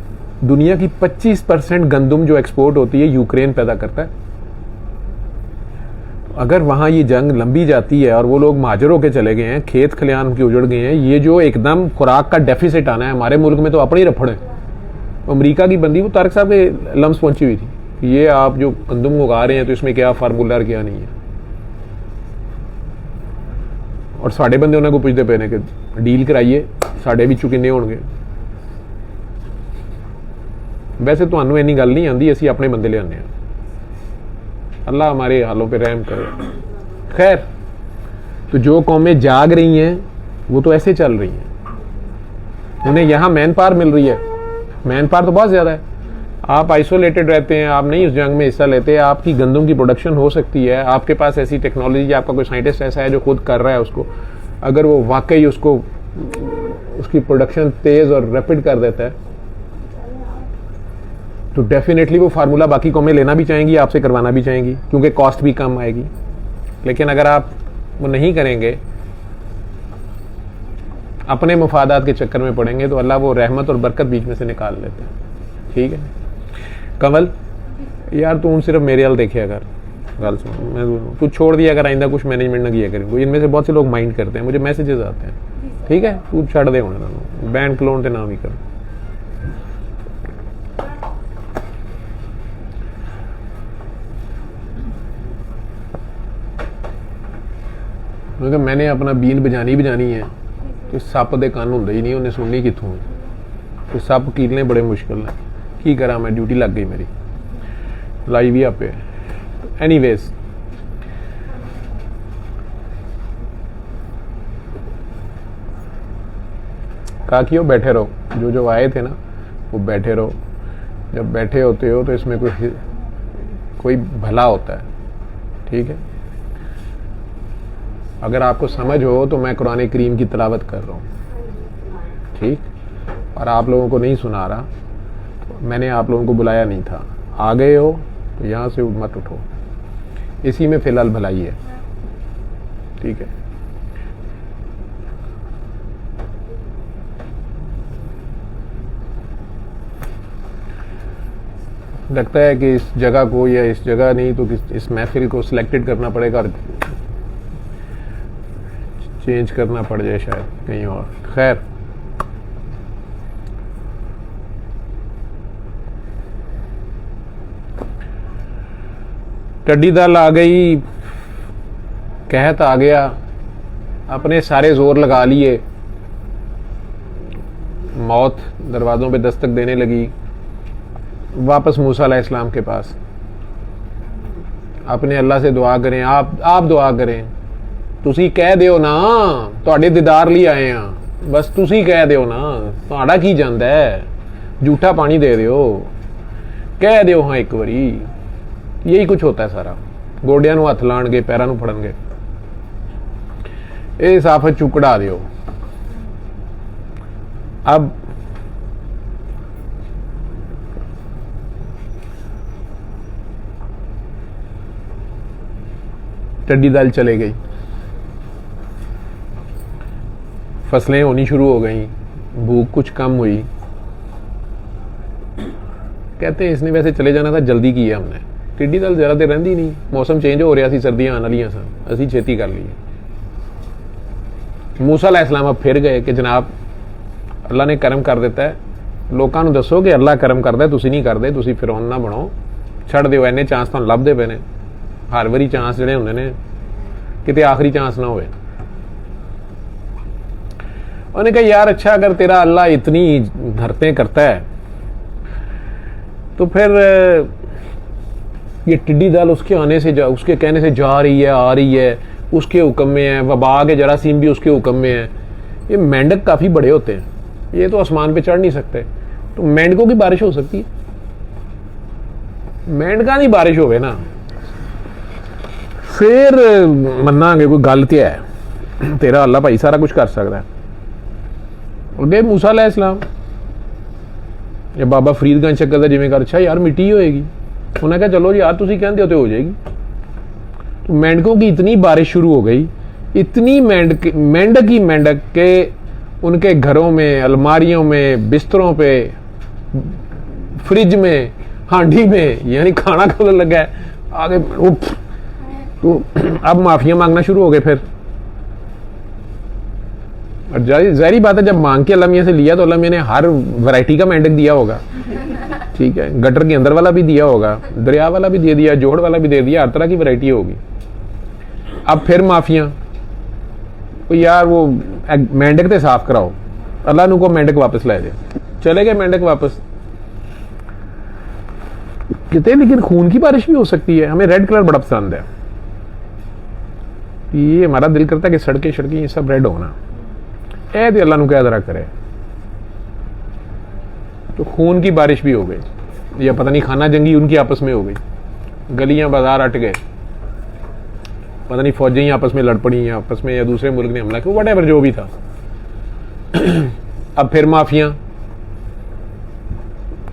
दुनिया की 25% गंदम जो एक्सपोर्ट होती है यूक्रेन पैदा करता है। अगर वहां ये जंग लंबी जाती है और वो लोग महाजर होके चले गए हैं, खेत खलियान के उजड़ गए हैं, ये जो एकदम खुराक का डेफिसिट आना है हमारे मुल्क में, तो अपने ही रफड़ है। अमेरिका की बंदी, वो तारक साहब के लम्स पहुंची हुई थी कि ये आप जो गंदम उगा रहे हैं तो इसमें क्या फार्मूला और क्या नहीं है। और साढ़े बंदे उन्होंने को पूछते पे ने कि डील कराइए, साढ़े भी किन्ने होणगे। वैसे तो इन्नी गल नहीं आती, असी अपने बंदे ले आने हैं। अल्लाह हमारे हालों पे रहम करे। खैर, तो जो कौमें जाग रही हैं वो तो ऐसे चल रही हैं, उन्हें यहाँ मैन पावर मिल रही है, मैन पावर तो बहुत ज़्यादा है। आप आइसोलेटेड रहते हैं, आप नहीं उस जंग में हिस्सा लेते, आपकी गंदम की प्रोडक्शन हो सकती है, आपके पास ऐसी टेक्नोलॉजी, आपका कोई साइंटिस्ट ऐसा है जो खुद कर रहा है उसको, अगर वो वाकई उसको उसकी प्रोडक्शन तेज़ और रैपिड कर देता है तो डेफिनेटली वो फार्मूला बाकी कौमें लेना भी चाहेंगी, आपसे करवाना भी चाहेंगी, क्योंकि कॉस्ट भी कम आएगी। लेकिन अगर आप वो नहीं करेंगे, अपने मफादात के चक्कर में पड़ेंगे, तो अल्लाह वो रहमत और बरकत बीच में से निकाल लेते हैं। ठीक है कमल, यार तू सिर्फ मेरे हाल देखे अगर गल सुन, मैं तू छोड़ दिया अगर आइंदा कुछ मैनेजमेंट ना किया करेंगे। इनमें से बहुत से लोग माइंड करते हैं, मुझे मैसेजेस आते हैं, ठीक है तू छड़ दे होने, बैंड क्लोन ते ना भी कर। क्योंकि मैंने अपना बीन बजानी है तो सप दे कान होंगे ही नहीं, उन्हें सुननी कितों, तो सप कीलने बड़े मुश्किल है। की करा मैं, ड्यूटी लग गई मेरी, लाइव ही आपे। एनीवेज, कहा कि बैठे रहो, जो आए थे ना वो बैठे रहो। जब बैठे होते हो तो इसमें कोई भला होता है, ठीक है। अगर आपको समझ हो तो मैं कुरान करीम की तिलावत कर रहा हूँ, ठीक, और आप लोगों को नहीं सुना रहा, तो मैंने आप लोगों को बुलाया नहीं था, आ गए हो तो यहाँ से मत उठो, इसी में फिलहाल भलाई है, ठीक है। लगता है कि इस जगह को, या इस जगह नहीं तो इस महफिल को सिलेक्टेड करना पड़ेगा और चेंज करना पड़ जाए शायद कहीं और। खैर, टड्डी दल आ गई, कहत आ गया, अपने सारे जोर लगा लिए, मौत दरवाज़ों पे दस्तक देने लगी। वापस मूसा अलैहिस्सलाम के पास अपने अल्लाह से दुआ करें, आप दुआ करें। तुसी कह दिओ ना तुहाडे दीदार लिए आए हैं, बस तुसी कह दिओ ना, तुहाडा की जांदा है, झूठा पानी दे दिओ, कह दिओ हाँ एक बारी। यही कुछ होता है सारा। गोडियां नूं हथ लाणगे, पैरां नूं फड़नगे, ये साफत चुकड़ा दिओ। अब टिड्डी दल चले गई, फसलें होनी शुरू हो गई, भूख कुछ कम हुई। कहते हैं इसने वैसे चले जाना था, जल्दी की है हमने। टिड्डी दल ज़रा देर रहिंदी नहीं, मौसम चेंज हो रहा सी, सर्दियां आने वालियां सन, असीं छेती कर ली। मूसा अलैहिस्सलाम अब फिर गए कि जनाब अल्लाह ने करम कर दिता है, लोगों को दसो कि अल्लाह करम करता है, तुसीं नहीं करते, तुसीं फिरौन ना बनो, छड़ दिओ, इन्ने चांस तुहानूं लभदे पे ने। हर वारी चांस जिहड़े हुंदे ने किते आखिरी चांस ना होए। उन्होंने कहा यार अच्छा अगर तेरा अल्लाह इतनी हरकतें करता है तो फिर ये टिड्डी दल उसके आने से उसके कहने से जा रही है, आ रही है, उसके हुक्म में है, वबा के जरासीम भी उसके हुक्म में है। ये मेंढक काफ़ी बड़े होते हैं, ये तो आसमान पे चढ़ नहीं सकते, तो मेंढकों की बारिश हो सकती है। मेंढका की बारिश होवे ना फिर मन्नांगे कोई गल तो है, तेरा अल्लाह भाई सारा कुछ कर सकता है। गए मूसा अलैहिस्सलाम या बाबा फरीदगंज शक्ल का जिम्मेदार, अच्छा यार मिट्टी होएगी। उन्हें कहा चलो यार तुसी कहते हो तो हो जाएगी। तो मेंढकों की इतनी बारिश शुरू हो गई, इतनी मेंढक के उनके घरों में, अलमारियों में, बिस्तरों पे, फ्रिज में, हांडी में, यानी खाना खोलने लगा है आगे। तो अब माफिया मांगना शुरू हो गए फिर। और जाहिर बात है जब मांग के अल्लाह मियां से लिया तो अल्लाह मियां ने हर वैरायटी का मेंढक दिया होगा, ठीक है, गटर के अंदर वाला भी दिया होगा, दरिया वाला भी दे दिया, जोड़ वाला भी दे दिया, हर तरह की वैरायटी होगी। अब फिर माफिया तो यार वो मेंढक ते साफ कराओ, अल्लाह नु को मेंढक वापस ला दे। चले गए मेंढक वापस। कहते लेकिन खून की बारिश भी हो सकती है, हमें रेड कलर बड़ा पसंद है, ये हमारा दिल करता है कि सड़कें ये सब रेड होना। ए तो अल्लाह नु क्या जरा करे। तो खून की बारिश भी हो गई, या पता नहीं खाना जंगी उनकी आपस में हो गई, गलियां बाजार अट गए, पता नहीं फौजें ही आपस में लड़ पड़ी या आपस में, या दूसरे मुल्क ने हमला किया, व्हाटएवर जो भी था। अब फिर माफिया,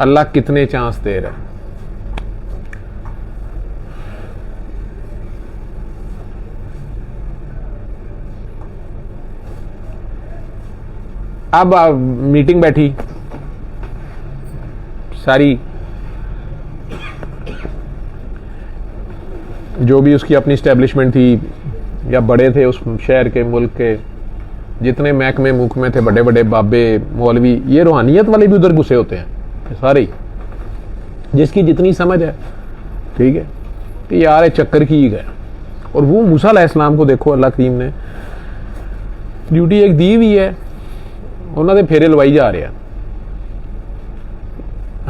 अल्लाह कितने चांस दे रहा है। अब मीटिंग बैठी सारी, जो भी उसकी अपनी इस्टेब्लिशमेंट थी या बड़े थे उस शहर के, मुल्क के जितने महकमे मुकमे थे, बड़े बड़े बाबे मौलवी, ये रूहानियत वाले भी उधर घुसे होते हैं सारे, जिसकी जितनी समझ है, ठीक है। तो यार ये चक्कर की ही गया। और वो मूसा अलैहिस्सलाम को देखो अल्लाह करीम ने ड्यूटी एक दी हुई है, उन्होंने फेरे लवाई जा रहे हैं।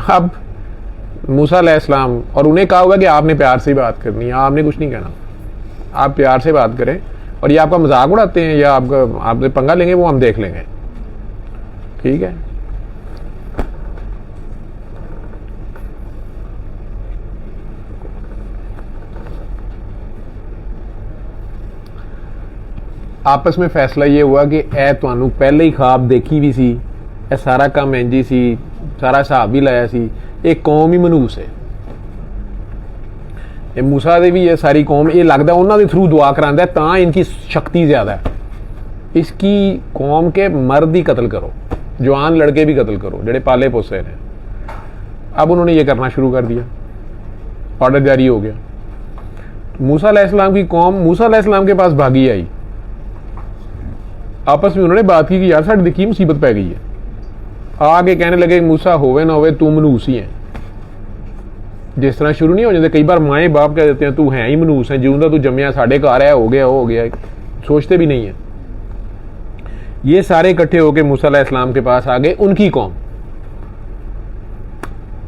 अब मूसा अलैहिस्सलाम, और उन्हें कहा हुआ कि आपने प्यार से ही बात करनी है, आपने कुछ नहीं कहना, आप प्यार से बात करें, और ये आपका मजाक उड़ाते हैं या आपसे पंगा लेंगे वो हम देख लेंगे, ठीक है। आपस में फैसला ये हुआ कि ए तुहानू पहले ही ख्वाब देखी भी सी, ए सारा काम इंजी सी, सारा हिसाब भी लाया सी, एक कौम ही मनूस है, ये मूसा दे भी ये सारी कौम, ये लगता है उन्होंने थ्रू दुआ करांदा है, तां इनकी शक्ति ज्यादा है। इसकी कौम के मर्द ही कत्ल करो, जवान लड़के भी कत्ल करो, जेडे पाले पोसे ने। अब उन्होंने ये करना शुरू कर दिया, ऑर्डर जारी हो गया। मूसा अलैहिस्सलाम की कौम मूसा अलैहिस्सलाम के पास भागी आई, आपस में उन्होंने बात की कि यार साड़ी देखी मुसीबत पै गई है। आगे कहने लगे मूसा होवे ना होवे तू मनूस ही है। जिस तरह शुरू नहीं हो जाते कई बार माए बाप कह देते हैं तू है ही मनूस है, जिंदा तू जम्मिया साढ़े घर है, हो गया, सोचते भी नहीं है। ये सारे इकट्ठे होकर मूसा अलैहिस्सलाम के पास आ गए, उनकी कौम।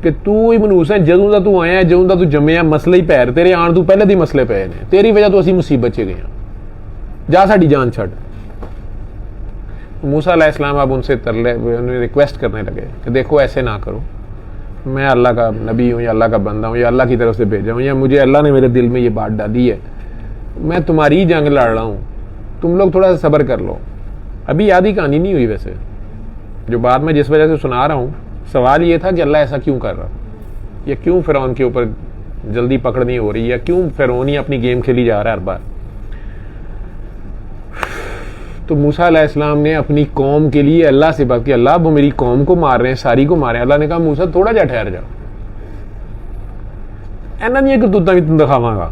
कि तू ही मनूस है ਜਦੋਂ ਦਾ ਤੂੰ ਆਇਆ ਜਦੋਂ ਦਾ ਤੂੰ ਜੰਮਿਆ ਮਸਲੇ ਹੀ ਪੈਰ ਤੇਰੇ ਆਣ ਤੋਂ ਪਹਿਲੇ ਦੀ ਮਸਲੇ ਪਏ ਨੇ ਤੇਰੀ ਵਜ੍ਹਾ ਤੋਂ ਅਸੀਂ ਮੁਸੀਬਤ 'ਚ गए जा साड़ी जान छड़। मूसा अलैहिस्सलाम अब उनसे तरले उन्हें रिक्वेस्ट करने लगे कि देखो ऐसे ना करो, मैं अल्लाह का नबी हूँ या अल्लाह का बंदा हूँ या अल्लाह की तरफ से भेजा हूँ या मुझे अल्लाह ने मेरे दिल में ये बात डाली है, मैं तुम्हारी ही जंग लड़ रहा हूँ, तुम लोग थोड़ा सा सब्र कर लो। अभी आधी कहानी नहीं हुई वैसे, जो बात मैं जिस वजह से सुना रहा हूँ, सवाल ये था कि अल्लाह ऐसा क्यों कर रहा, या क्यों फिरौन के ऊपर जल्दी पकड़ नहीं हो रही, या क्यों फिरौन ही अपनी गेम खेली जा रहा है हर बार। तो मूसा अलैहिस्सलाम ने अपनी कौम के लिए अल्लाह से बात की, अल्लाह वो मेरी कौम को मार रहे हैं, सारी को मार रहे हैं। अल्लाह ने कहा मूसा थोड़ा जा ठहर जाओ, इन्हां दी करतूतां भी तुम दिखावांगा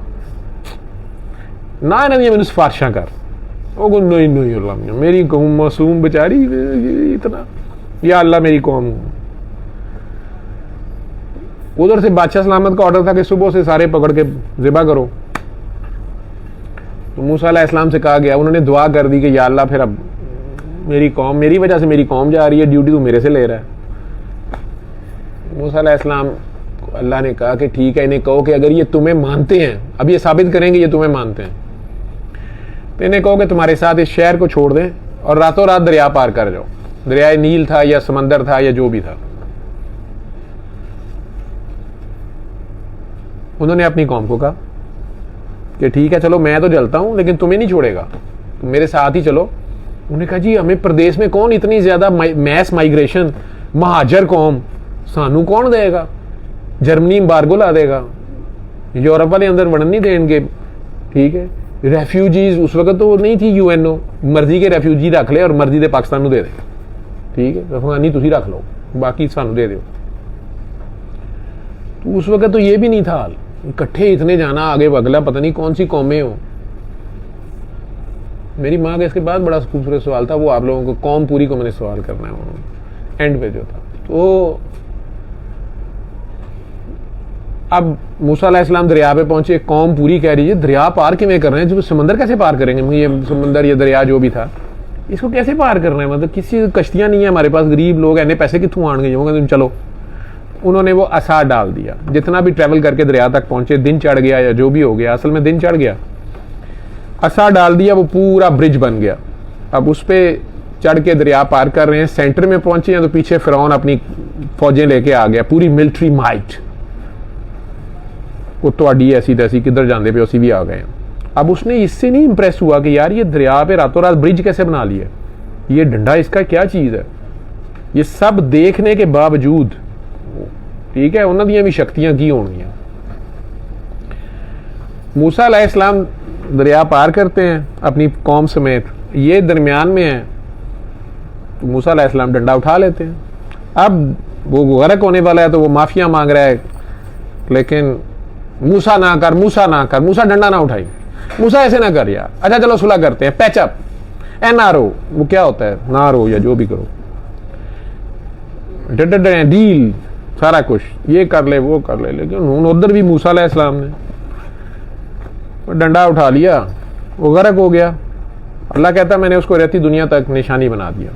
ना, इन्हां दी मैनूं सिफारिशां कर। वो को नहीं नहीं अल्लाह मेरी कौम मासूम बेचारी इतना, या अल्लाह मेरी कौम। उधर से बादशाह सलामत का ऑर्डर था कि सुबह से सारे पकड़ के ज़िबा करो। तो मूसा अलैहिस्सलाम से कहा गया, उन्होंने दुआ कर दी कि या अल्लाह फिर अब मेरी कौम, मेरी वजह से मेरी कौम जा रही है, ड्यूटी तू मेरे से ले रहा है। मूसा अलैहिस्सलाम को अल्लाह ने कहा कि ठीक है, इन्हें कहो कि अगर ये तुम्हें मानते हैं, अब ये साबित करेंगे ये तुम्हें मानते हैं, तो इन्हें कहो कि तुम्हारे साथ इस शहर को छोड़ दें और रातों रात दरिया पार कर जाओ। दरिया नील था या समंदर था या जो भी था। उन्होंने अपनी कौम को कहा कि ठीक है चलो मैं तो जलता हूं लेकिन तुम्हें नहीं छोड़ेगा, तुम मेरे साथ ही चलो। उन्होंने कहा जी हमें प्रदेश में कौन इतनी ज्यादा मैस माइग्रेशन, महाजर कौम सानू कौन देगा, जर्मनी एम्बार्गो ला देगा, यूरोप वाले अंदर वड़न नहीं देंगे। ठीक है, रेफ्यूजीज उस वक्त तो नहीं थी यूएनओ, मर्जी के रेफ्यूजी रख ले और मर्जी दे पाकिस्तान को दे दे। ठीक है, अफगानी तुसी रख लो, बाकी सानू दे दो। तो उस वक्त तो ये भी नहीं था हाल, इकट्ठे इतने जाना आगे अगला पता नहीं कौन सी कौमें हो। मेरी माँ का इसके बाद बड़ा खूबसूरत सवाल था, वो आप लोगों को कौम पूरी को मैंने सवाल करना है वो एंड पे जो था। तो अब मूसा अलैहिस्सलाम दरिया पे पहुंचे, कौम पूरी कह रही है दरिया पार किਵੇਂ कर रहे हैं, जो समंदर कैसे पार करेंगे, ये समंदर ये दरिया जो भी था इसको कैसे पार करना है, मतलब किसी कश्तियां नहीं है हमारे पास, गरीब लोग ऐसे पैसे कितों आएंगे, तुम चलो। उन्होंने वो असा डाल दिया, जितना भी ट्रैवल करके दरिया तक पहुंचे, दिन चढ़ गया या जो भी हो गया, असल में दिन चढ़ गया, असा डाल दिया, वो पूरा ब्रिज बन गया। अब उस पर चढ़ के दरिया पार कर रहे हैं, सेंटर में पहुंचे हैं तो पीछे फिरौन अपनी फौजें लेके आ गया, पूरी मिलिट्री माइट, वो तो ऐसी तैसी किधर जाते पे उसी भी आ गए। अब उसने इससे नहीं इंप्रेस हुआ कि यार ये दरिया पे रातों रात ब्रिज कैसे बना लिया, ये डंडा इसका क्या चीज है। ये सब देखने के बावजूद, ठीक है, उन्होंने दी भी शक्तियां की होंगियां। मूसा अलैहिस्सलाम दरिया पार करते हैं अपनी कौम समेत, ये दरमियान में है, तो मूसा अलैहिस्सलाम डंडा उठा लेते हैं। अब वो गर्क होने वाला है तो वो माफिया मांग रहा है, लेकिन मूसा ना कर, मूसा ना कर, मूसा डंडा ना उठाई, मूसा ऐसे ना कर यार, अच्छा चलो सुलह करते हैं, पैचअप, एनआरओ, वो क्या होता है नारो या जो भी करो, डील, सारा कुछ ये कर ले वो कर ले। लेकिन उधर भी मूसा अलैहिस्सलाम ने डंडा उठा लिया, वो गर्क हो गया। अल्लाह कहता मैंने उसको रहती दुनिया तक निशानी बना दिया,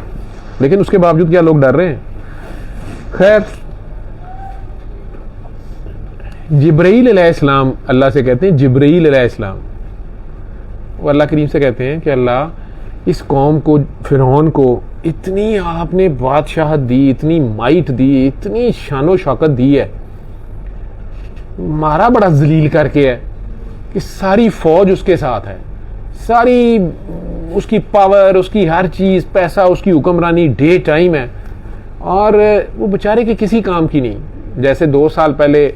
लेकिन उसके बावजूद क्या लोग डर रहे हैं। खैर, जिब्राईल अलैहिस्सलाम अल्लाह से कहते हैं, जिब्राईल अलैहिस्सलाम वो अल्लाह करीम से कहते हैं कि अल्लाह इस कौम को, फिरौन को इतनी आपने बादशाहत दी, इतनी माइट दी, इतनी शानो शौकत दी है, मारा बड़ा जलील करके है कि सारी फौज उसके साथ है, सारी उसकी पावर, उसकी हर चीज, पैसा, उसकी हुक्मरानी डे टाइम है, और वो बेचारे के किसी काम की नहीं। जैसे 2 साल पहले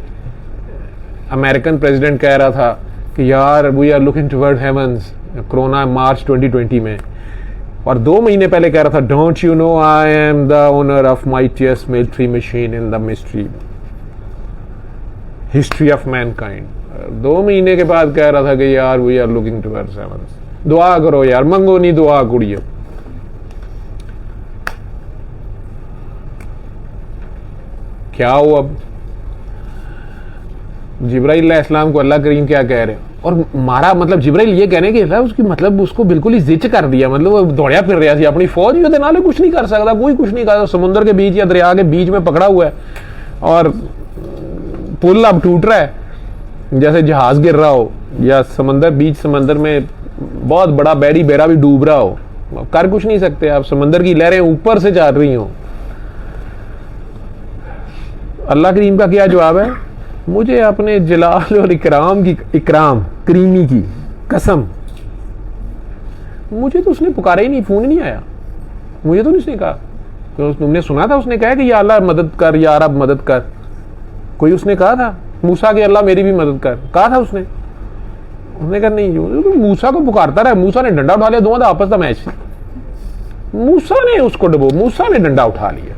अमेरिकन प्रेसिडेंट कह रहा था कि यार we are looking toward heavens, corona March 2020 में, और 2 महीने पहले कह रहा था don't you know I am the owner of mightiest military machine in the history of mankind. 2 महीने के बाद कह रहा था कि यार we are looking towards heavens, दुआ करो यार, मंगो नहीं दुआ कुड़ियो। क्या हो अब, जिब्राईल अलैहिस्सलाम को अल्लाह करीम क्या कह रहे हैं, और मारा, मतलब जिब्राईल ये कह रहे हैं कि उसकी मतलब उसको बिल्कुल ही जिच कर दिया, मतलब वो दौड़िया फिर रहा थी अपनी फौज नाले कुछ नहीं कर सकता, कोई कुछ नहीं कर सकता, समुद्र के बीच या दरिया के बीच में पकड़ा हुआ है, और पुल अब टूट रहा है, जैसे जहाज गिर रहा हो या समंदर, बीच समंदर में बहुत बड़ा बैरी बेड़ा भी डूब रहा हो, कर कुछ नहीं सकते आप। समंदर की लहरें ऊपर से चल रही हो। अल्लाह करीम का क्या जवाब है? मुझे अपने जलाल और इकराम की, इकराम करीमी की कसम, मुझे तो उसने पुकारा ही नहीं, फोन ही नहीं आया, मुझे तो नहीं उसने कहा। तो तुमने सुना था उसने कहा कि या अल्लाह मदद कर, या रब मदद कर? कोई उसने कहा था मूसा के अल्लाह मेरी भी मदद कर? कहा था उसने? उसने कहा नहीं। तो मूसा को पुकारता रहा, मूसा ने डंडा उठा लिया, दोनों का आपस का मैच। मूसा ने उसको डबो, मूसा ने डंडा उठा लिया।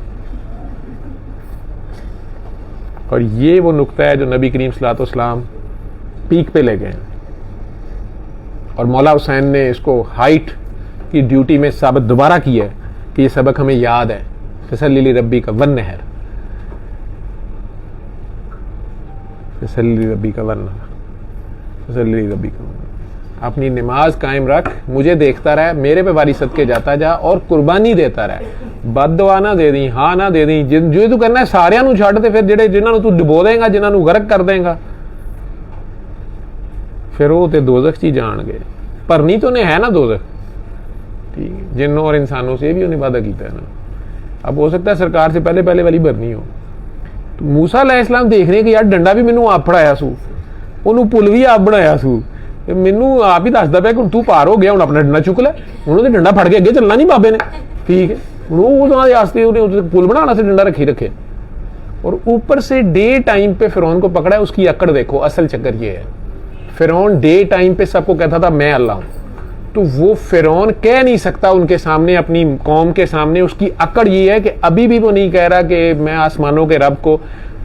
और ये वो नुक्ता है जो नबी करीम सल्लल्लाहु अलैहि वसल्लम पीक पे ले गए। और मौला हुसैन ने इसको हाइट की ड्यूटी में साबित दोबारा किया है कि ये सबक हमें याद है। तसल्ली रब्बी का वन नहर, तसल्ली रब्बी का वन नहर, तसल्ली रब्बी का वन नहर। अपनी नमाज कायम रख, मुझे देखता रहे, मेरे पे वारी सदके जाता जा और कुर्बानी देता रहे। बददुआ ना दे दी, हाँ ना दे दी, जो तू करना है सारिਆਂ ਨੂੰ ਛੱਡ ਤੇ ਫਿਰ ਜਿਹੜੇ ਜਿਨ੍ਹਾਂ ਨੂੰ ਤੂੰ ਡੁਬੋ ਦੇਂਗਾ, ਜਿਨ੍ਹਾਂ ਨੂੰ ਗਰਕ ਕਰ ਦੇਂਗਾ, फिर वो तो दोजख च ही जाएंगे। भरनी तो उन्हें है ना दोजख, ठीक है, जिन्हों और इंसानों से भी उन्हें वादा किया है ना। अब हो सकता है सरकार से पहले पहले वाली भरनी हो। तो मूसा अलैहिस्सलाम देख रहे कि यार डंडा भी मैनू आप फड़ाया सू, उन्होंने पुल भी आप बनाया सू, मैनू आप ही दसदा पाया कि तू पार हो गया, हूँ अपना डंडा चुक लै। उन्होंने डंडा फड़ के अगे चलना नहीं बाबे ने, ठीक है, वास्ते उन्हें पुल बनाना से डंडा रखी रखे। और ऊपर से डे टाइम पे फिरौन को पकड़ा है। उसकी अकड़ देखो, असल चक्कर ये है, फिरौन डे टाइम पे सबको कहता था मैं अल्लाह हूं। तो वो फिरौन कह नहीं सकता उनके सामने, अपनी कौम के सामने। उसकी अकड़ ये है कि अभी भी वो नहीं कह रहा कि मैं आसमानों के रब को,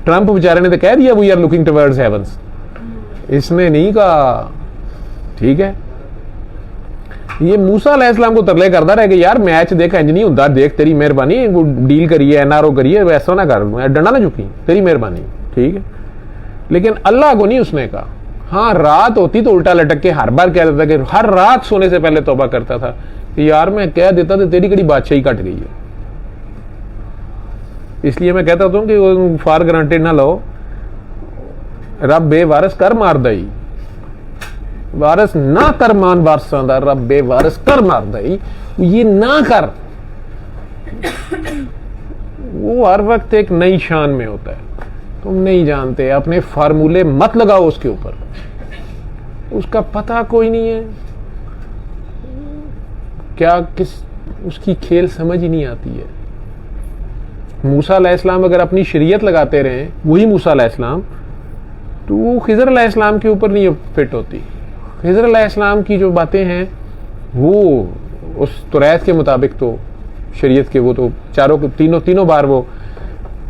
ट्रंप बेचारे ने तो कह दिया we are looking towards heavens, इसने नहीं कहा, ठीक है। ये मूसा अलैहिस्सलाम को तरले करता रहे कि यार मैच देख इंज नहीं होता, देख तेरी मेहरबानी, डील करिए, एनआरओ करिए, वैसा ना कर, डंडा ना चुकी, तेरी मेहरबानी, ठीक है। लेकिन अल्लाह को नहीं उसने कहा। हाँ, रात होती तो उल्टा लटक के हर बार कह देता कि हर रात सोने से पहले तौबा करता था कि यार मैं कह देता तो तेरी कड़ी बादशाही कट गई है। इसलिए मैं कहता हूं कि फॉर ग्रांटेड ना लो, रब बेवारस कर मार दई, वारस ना कर मान वारसा दा, रब बेवारस कर मार दई, ये ना कर। वो हर वक्त एक नई शान में होता है, तुम नहीं जानते, अपने फार्मूले मत लगाओ उसके ऊपर, उसका पता कोई नहीं है क्या, किस उसकी खेल समझ ही नहीं आती है। मूसा अलैहिस्सलाम अगर अपनी शरीयत लगाते रहे, वही मूसा अलैहिस्सलाम, तो वो खिज़र अलैहिस्सलाम के ऊपर नहीं फिट होती। खिज़र अलैहिस्सलाम की जो बातें हैं वो उस तुरैत के मुताबिक तो शरीयत के, वो तो चारों तीनों बार वो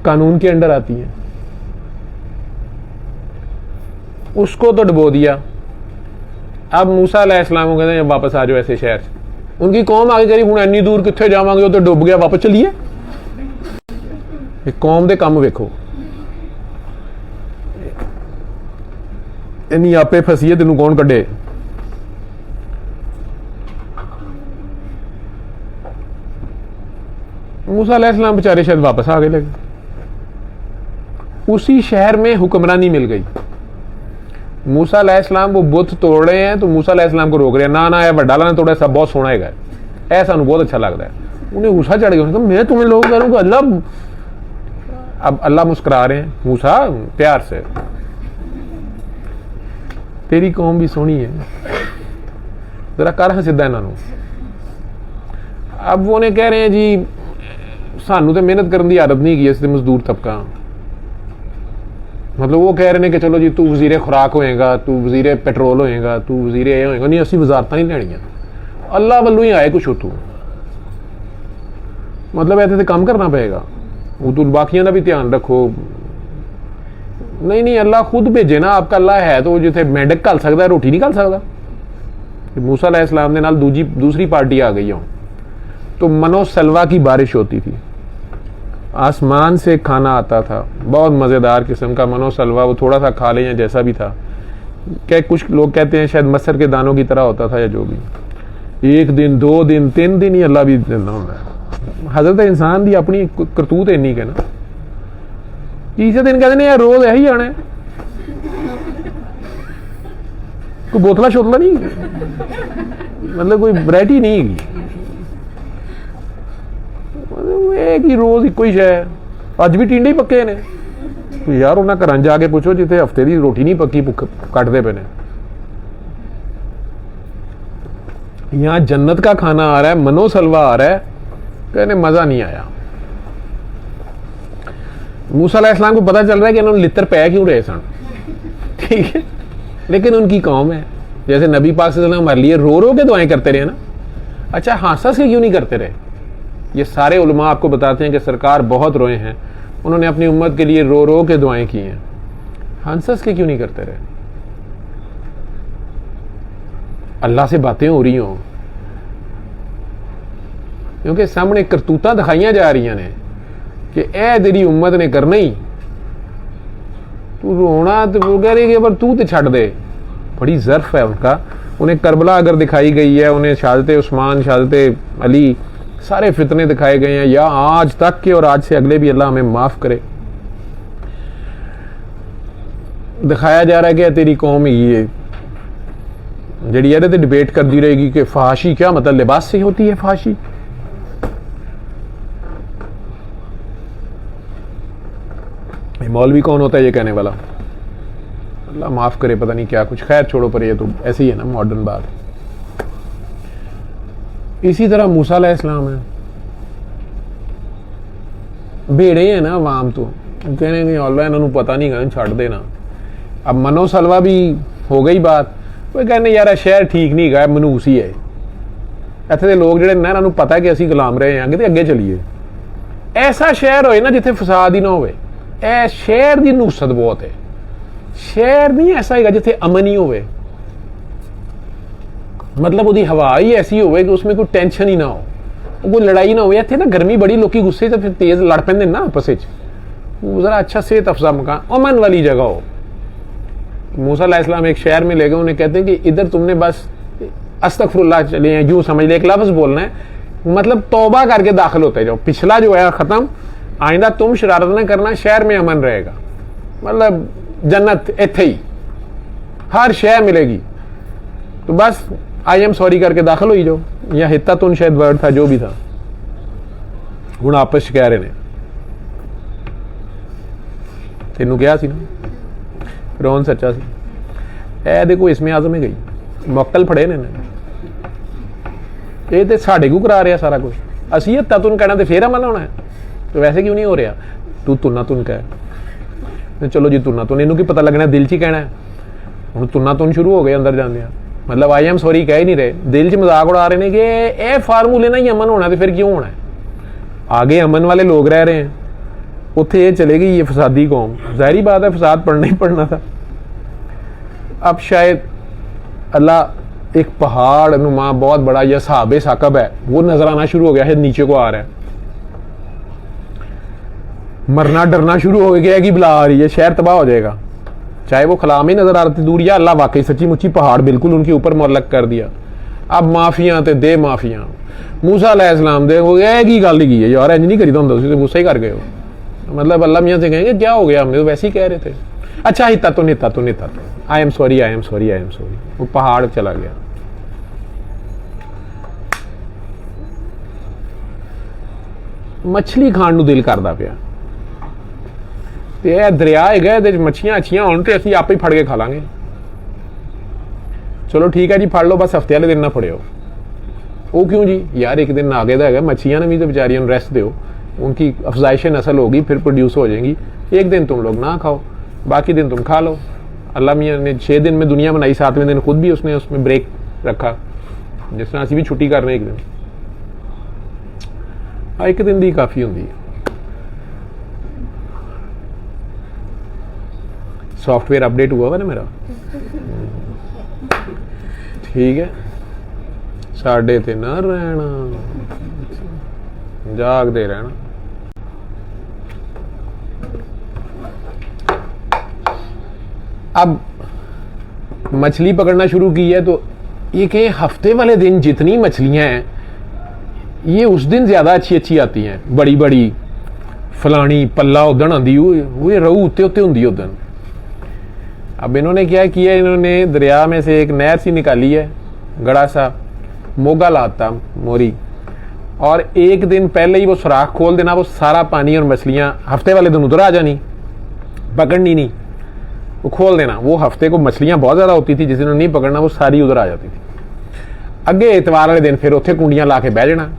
कानून के अंडर आती हैं। उसको तो डुबो दिया। अब मूसा अलैहिस्सलाम को कहते हैं वापस आ जाओ ऐसे शहर से। उनकी कौम आगे करी हूँ इन्नी दूर कितने जावांगे, वो तो डुब गया, वापस चलिए। कौम दे काम वेखो, इन्नी आपे फसीए, तेनू कौन कड्डे। मूसा अलैहिस्सलाम बेचारे शायद वापस आ गए लगे। उसी शहर में हुक्मरानी मिल गई। मूसा अलैहिस्सलाम वो बुत तोड़ रहे हैं तो मूसा अलैहिस्सलाम को रोक रहे हैं, ना ना, वड्डा ने तोड़ा, सब बहुत सोना है, ऐसा बहुत अच्छा लगता है। उन्हें गुस्सा चढ़ गया, मैं तुम्हें लोग करूंगा अल्लाह। अब अल्लाह मुस्कुरा रहे हैं, मूसा प्यार से, तेरी कौम भी सोहनी है, जरा कर सीधा इन्हों। अब वो ने कह रहे हैं जी सानू तो मेहनत करने की आदत नहीं की, इस मजदूर तबका, मतलब वो कह रहे हैं कि चलो जी तू वजीरे खुराक होएगा, तू वजीरे पेट्रोल होएगा, तू वजीरे ये होएगा, नहीं असी वजारत नहीं लैनियां, अल्लाह वालों ही आए कुछ उतू, मतलब ऐसे तो काम करना पड़ेगा, वो तो बाकियों का भी ध्यान रखो। नहीं नहीं, अल्लाह खुद भेजे ना, आपका अल्लाह है तो जिथे मेंढक घल सकता है, रोटी नहीं घल सकता। मूसा अलैहिस्सलाम के नाल दूसरी पार्टी आ गई हो, तो मनो सलवा की बारिश होती थी, आसमान से खाना आता था, बहुत मज़ेदार किस्म का मनो सलवा, वो थोड़ा सा खा लें या जैसा भी था, क्या कुछ लोग कहते हैं शायद मसर के दानों की तरह होता था या जो भी। 1 दिन 2 दिन 3 दिन ही अल्लाह भी देना होता है। हजरत इंसान की अपनी करतूत इन्नी के ना, तीसरे दिन कहते हैं यार रोज यही आना है, कोई बोतला शोतला नहीं, मतलब कोई वैरायटी नहीं हैगी, एक ही रोज इको ही शै। अज भी टिंडे ही पक्के ने यार, उन्हें घर जाके पूछो जिथे हफ्ते की रोटी नहीं पक्की भुख कटते पे ने। यहाँ जन्नत का खाना आ रहा है, मनोस हलवा आ रहा है, कहने मजा नहीं आया। मूसा अलैहिस्सलाम को पता चल रहा है कि इन्होंने लित्र पै क्यों रहे सन, ठीक है, लेकिन उनकी कौम है। जैसे नबी पाक सल्लल्लाहु अलैहि वसल्लम हमारे लिए रो रो के दुआएं करते रहे ना, अच्छा हंस हंस के क्यों नहीं करते रहे? ये सारे उलमा आपको बताते हैं कि सरकार बहुत रोए हैं, उन्होंने अपनी उम्मत के लिए रो रो के दुआएं की हैं, हंस हंस के क्यों नहीं करते रहे? अल्लाह से बातें हो रही हों, क्योंकि सामने करतूतां दिखाइयां जा रही ने कि ए तेरी उम्मत ने करना ही, तू रोना तो वो कह रही है पर तू तो छड़ दे। बड़ी ज़र्फ है उनका। उन्हें करबला अगर दिखाई गई है, उन्हें शहादत उस्मान, शहादत अली, सारे फितने दिखाए गए हैं, या आज तक के और आज से अगले भी, अल्लाह हमें माफ करे। दिखाया जा रहा है कि तेरी कौम ये जड़ी है तो डिबेट करती रहेगी कि फहाशी क्या मतलब, लिबास से होती है फहाशी। मौलवी कौन होता है ये कहने वाला, अल्लाह माफ करे, पता नहीं क्या कुछ। खैर छोड़ो, पर ये तो ऐसे ही है ना, मॉडर्न बात। इसी तरह मूसा अलैहिस्सलाम है, भेड़े हैं ना अवाम, तो कहने कि अल्लाह इन्होंने पता नहीं कहना छड़ देना। अब मनोस हलवा भी हो गई बात, वो कहने यार शहर ठीक नहीं गया, मनूस ही है इत्थे दे लोग जिहड़े ना, इन्होंने पता कि असीं गुलाम रहे हैं, कि अगे चलीए। ऐसा शहर होए ना जिथे फसाद ही ना होवे, ए शहर की नूसत बहुत है। शहर नहीं ऐसा है जिथे अमन ही होवे, मतलब उसकी हवा ही ऐसी होवे कि उसमें कोई टेंशन ही ना हो, कोई लड़ाई ना हो। इत्थे ना गर्मी बड़ी, लोग गुस्से से फिर तेज लड़ पैंदे ना आपस में। जरा अच्छा सेहत अफजा मकान, अमन वाली जगह हो। मूसा अलैहिस्सलाम एक शहर में ले गए, उन्हें कहते हैं कि इधर तुमने बस अस्तगफिरुल्लाह चले हैं, यूं समझ ले, एक लफ्ज बोलना है, मतलब तौबा करके दाखिल होते जाओ, पिछला जो है खत्म, आइंदा तुम शरारत ना करना, शहर में अमन रहेगा, मतलब जन्नत इत्थे ही, हर शय मिलेगी। तो बस आई एम सॉरी करके दाखिल हो ही जाओ, या हित्ता तुन शायद वर्ड था, जो भी था, हुण आपस कह रहे ने तेनू क्या सी ना, रोन सच्चा सी। ए देखो इसमें आजम गई, मक्कल फड़े ने, ये तो साढ़े को करा रहा सारा कुछ, असी हित्ता तुन कहना तो फिर अमल होना है, तो वैसे क्यों नहीं हो रहा? तू तुना तुन कह, चलो जी तुना तुन, इनू की पता लगना, दिल च ही कहना है। हुण तुना तुन शुरू हो गए अंदर जाने, मतलब आई एम सॉरी कह ही नहीं रहे, दिल च मजाक उड़ा रहे हैं कि ए फार्मूले ना ही अमन होना, तो फिर क्यों होना है? आगे अमन वाले लोग रह रहे हैं, उत्थे ये चलेगी ये फसादी कौम, जाहिर बात है फसाद पढ़ना ही पढ़ना था। अब शायद अल्लाह एक पहाड़ नुमा बहुत बड़ा या साहबे साकब है, वो नजर आना शुरू हो गया है, नीचे को आ रहा है, मरना डरना शुरू हो गया कि बुला आ रही है, शहर तबाह हो जाएगा। चाहे वो खला में नजर आ रही थी दूर, या अल्लाह वाकई सच्ची मुच्ची पहाड़ बिल्कुल उनके ऊपर मुअल्लक कर दिया। अब माफिया ते दे माफिया, मूसा अलैहिस्सलाम दे हो गया की गल की है यार, इंज नहीं करीदा हुंदा, तुसीं गुस्सा ही कर गए हो। मतलब अल्लाह मियां से कहेंगे क्या हो गया, हमने तो वैसे ही कह रहे थे। अच्छा हिता तो निता तो निता तो, I am sorry I am sorry I am sorry, वो पहाड़ चला गया। मछली खाण नूं दिल करदा पिया, ते दरिया है, मच्छियां अच्छियां होण ते असीं आपे ही फड़ के खा लांगे। चलो ठीक है जी, फड़ लो, बस हफ्ते वाले दिन ना फड़ियो। वो क्यों जी? यार एक दिन आगे का है, मच्छियां ने भी तो बेचारियों रेस्ट दो, उनकी अफजाइश नस्ल होगी, फिर प्रोड्यूस हो जाएंगी। एक दिन तुम लोग ना खाओ, बाकी दिन तुम खा लो। अल्लाह मियां ने 6 दिन में दुनिया बनाई, 7वें दिन खुद भी उसने उसमें ब्रेक रखा, जिस तरह असीं भी छुट्टी कर रहे एक दिन, एक दिन दी काफ़ी होंदी है। सॉफ्टवेयर अपडेट हुआ हुआ ना मेरा, ठीक है, साढ़े ते ना रहना, जागते रहना। अब मछली पकड़ना शुरू की है, तो ये कि हफ्ते वाले दिन जितनी मछलियां हैं, ये उस दिन ज्यादा अच्छी अच्छी आती हैं, बड़ी बड़ी फलानी पल्ला उदन आती, वो रहू उत्ते उत्ते होंगी उदन। अब इन्होंने क्या किया, इन्होंने दरिया में से एक नहर सी निकाली है, गड़ा सा मोगा लाता मोरी, और एक दिन पहले ही वो सुराख खोल देना, वो सारा पानी और मछलियां हफ्ते वाले दिन उधर आ जानी, पकड़नी नहीं, वो खोल देना। वो हफ्ते को मछलियां बहुत ज़्यादा होती थी, जिस दिन नहीं पकड़ना वो सारी उधर आ जाती थी। अगे इतवार वाले दिन फिर उत्थे कुंडियां ला के बह जाना।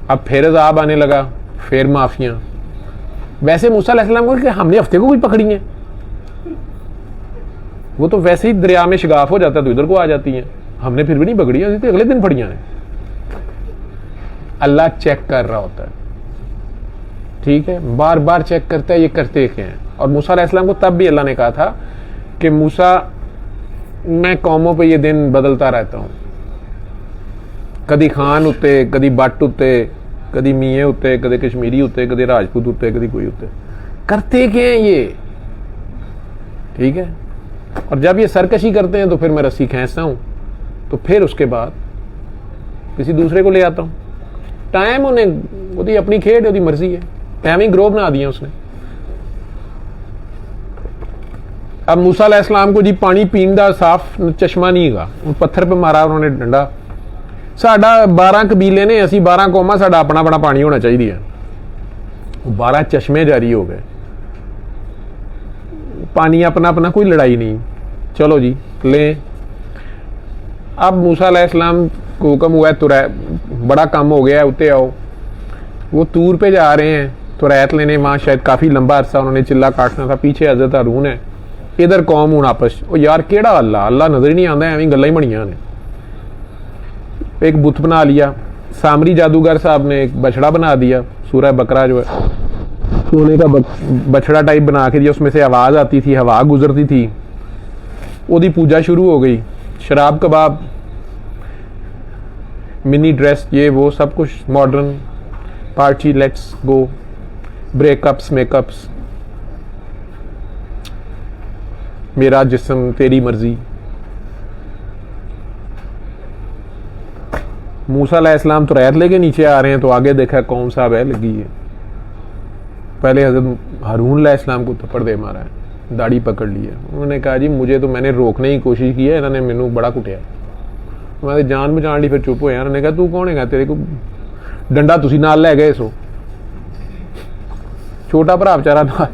अब फिर अजाब आने लगा, फिर माफियां। वैसे मूसा अलैहिस्सलाम को कि हमने हफ्ते को कोई पकड़ी है, वो तो वैसे ही दरिया में शिगाफ हो जाता तो इधर को आ जाती हैं, हमने फिर भी नहीं पकड़ी है, तो अगले दिन पड़ियां ने। अल्लाह चेक कर रहा होता है, ठीक है, बार बार चेक करता है ये करते क्या हैं। और मूसा अलैहिस्सलाम को तब भी अल्लाह ने कहा था कि मूसा मैं कौमों पे ये दिन बदलता रहता हूं, कदी खान उत्ते, कदी बट उत्ते, कदी मियाँ उत्ते, कदी कश्मीरी उत्ते, कदी राजपूत उत्ते, कदी कोई उत्ते, करते क्या हैं ये, ठीक है। और जब ये सरकशी करते हैं तो फिर मैं रस्सी खींचता हूं, तो फिर उसके बाद किसी दूसरे को ले आता हूं। टाइम उन्हें वो अपनी खेड, उसकी मर्जी है, टाइम ही ग्रोह बना दिया उसने। अब मूसा अलैहिस्सलाम को जी पानी पीने का साफ चश्मा नहीं है, पत्थर पे मारा उन्होंने डंडा। साडा 12 कबीले ने, असी 12 कौमां, साडा अपना अपना पानी होना चाहिए। 12 चश्मे जारी हो गए, पानी अपना अपना, कोई लड़ाई नहीं। चलो जी लें। अब मूसा अलैहिस्सलाम को हुक्म हुआ है तुरै, बड़ा काम हो गया है, उत्ते आओ। वो तूर पे जा रहे हैं तुरैत लेने, वहाँ शायद काफ़ी लंबा अरसा उन्होंने चिल्ला काटना था। पीछे हज़रत हारून है, इधर कौम हूँ आपस। ओ यार केड़ा अल्लाह, अल्लाह नजर ही नहीं आता, एवं गल्लां ही बनियां ने। एक बुत बना लिया, सामरी जादूगर साहब ने एक बछड़ा बना दिया, सूरह बकरा जो है सोने का बछड़ा टाइप बना के दिया, उसमें से आवाज़ आती थी, हवा गुजरती थी, ओदी पूजा शुरू हो गई। शराब कबाब, मिनी ड्रेस, ये वो सब कुछ modern, party, let's go, breakups, makeups, मेरा जिस्म तेरी मर्जी। मूसा अलैहिस्सलाम तो रैत लेके नीचे आ रहे हैं, तो आगे देखा कौम साहब है लगी है। पहले हज़रत हारून अलैहिस्सलाम को थप्पड़ दे मारा है, दाढ़ी पकड़ ली है। उन्होंने कहा जी मुझे तो, मैंने रोकने की कोशिश की है, इन्होंने मैनू बड़ा कुटिया, मैं जान बचाने ली फिर चुप होया। उन्होंने कहा तू कौन है, तेरे को डंडा तुसी नाल लै गए सो, छोटा भरा बेचारा था,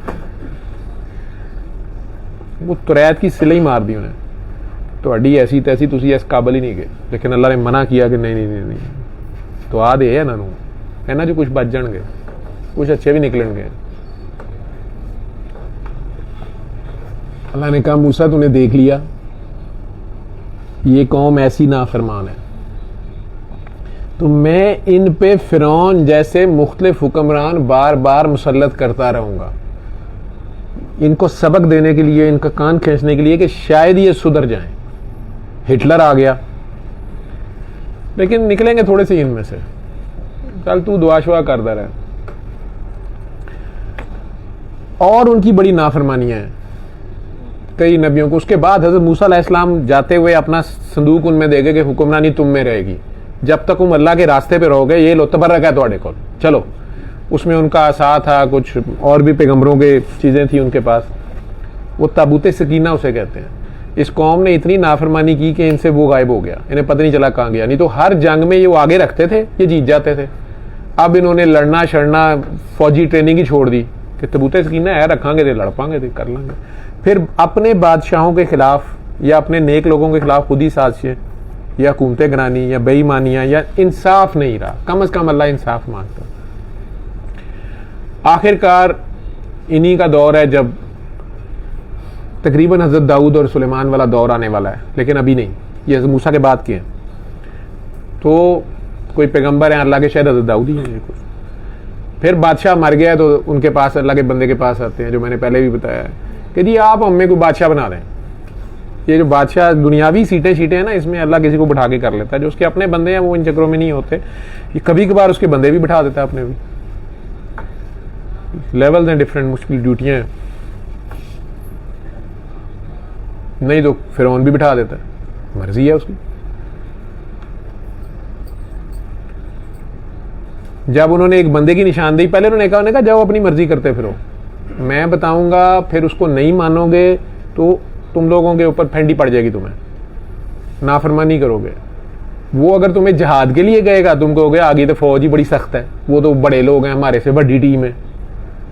वो तुरैत की सिले ही मार दी उन्हें, तो ऐसी तैसी तुसी इस काबिल ही नहीं गए। लेकिन अल्लाह ने मना किया कि नहीं नहीं नहीं नहीं, तो आ दे इन्हों जो कुछ बच जाएंगे, कुछ अच्छे भी निकलेंगे। अल्लाह ने कहा मूसा तूने देख लिया, ये कौम ऐसी नाफरमान है, तो मैं इन पे फिरौन जैसे मुख्तलिफ हुक्मरान बार बार मुसल्लत करता रहूंगा, इनको सबक देने के लिए, इनका कान खींचने के लिए कि शायद ये सुधर जाएं। हिटलर आ गया, लेकिन निकलेंगे थोड़े से इनमें से, चल तू दुआ शुआ करता रहे। और उनकी बड़ी नाफरमानियां हैं कई नबियों को। उसके बाद हज़रत मूसा अलैहिस्सलाम जाते हुए अपना संदूक उनमें देंगे कि हुक्मरानी तुम में रहेगी, जब तक तुम अल्लाह के रास्ते पे रहोगे, ये लो तबर्रक है तुहाडे कोल, चलो। उसमें उनका आसा था, कुछ और भी पैगंबरों के चीज़ें थी उनके पास, वो ताबूत सकीना उसे कहते हैं। इस कौम ने इतनी नाफरमानी की कि इनसे वो गायब हो गया, इन्हें पता नहीं चला कहाँ गया। नहीं तो हर जंग में ये वो आगे रखते थे, ये जीत जाते थे। अब इन्होंने लड़ना शड़ना, फौजी ट्रेनिंग ही छोड़ दी कि ताबूत सकीना है, रखांगे तो लड़ पाएंगे, तो कर लेंगे। फिर अपने बादशाहों के खिलाफ या अपने नेक लोगों के खिलाफ खुद ही साजिशें, या हुकूमतें गिरानी, या बेईमानियाँ, या इंसाफ नहीं रहा। कम अज़ कम अल्लाह इंसाफ मांगता। आखिरकार इन्हीं का दौर है जब तकरीबन हज़रत दाऊद और सुलेमान वाला दौर आने वाला है, लेकिन अभी नहीं, ये हज़रत मूसा के बाद के हैं। तो कोई पैगंबर हैं अल्लाह के, शायद हज़रत दाऊद ही हैं कुछ। फिर बादशाह मर गया तो उनके पास, अल्लाह के बंदे के पास आते हैं, जो मैंने पहले भी बताया है कि जी आप हमें कोई बादशाह बना दें। ये जो बादशाह दुनियावी सीटें हैं ना, इसमें अल्लाह किसी को बिठा के कर लेता है। जो उसके अपने बंदे हैं वो इन चक्रों में नहीं होते, ये कभी कभार उसके बंदे भी बिठा देता है अपने भी। लेवल्स हैं डिफरेंट, मुश्किल ड्यूटियां हैं, नहीं तो फिरौन भी बिठा देता है, मर्जी है उसकी। जब उन्होंने एक बंदे की निशानदेही, पहले उन्होंने कहा जाओ अपनी मर्जी करते फिरो, मैं बताऊंगा, फिर उसको नहीं मानोगे तो तुम लोगों के ऊपर फेंडी पड़ जाएगी, तुम्हें नाफरमानी करोगे। वो अगर तुम्हें जहाद के लिए गएगा, तुम कहोगे आगे तो फौज ही बड़ी सख्त है, वो तो बड़े लोग हैं, हमारे से बड़ी टीम है,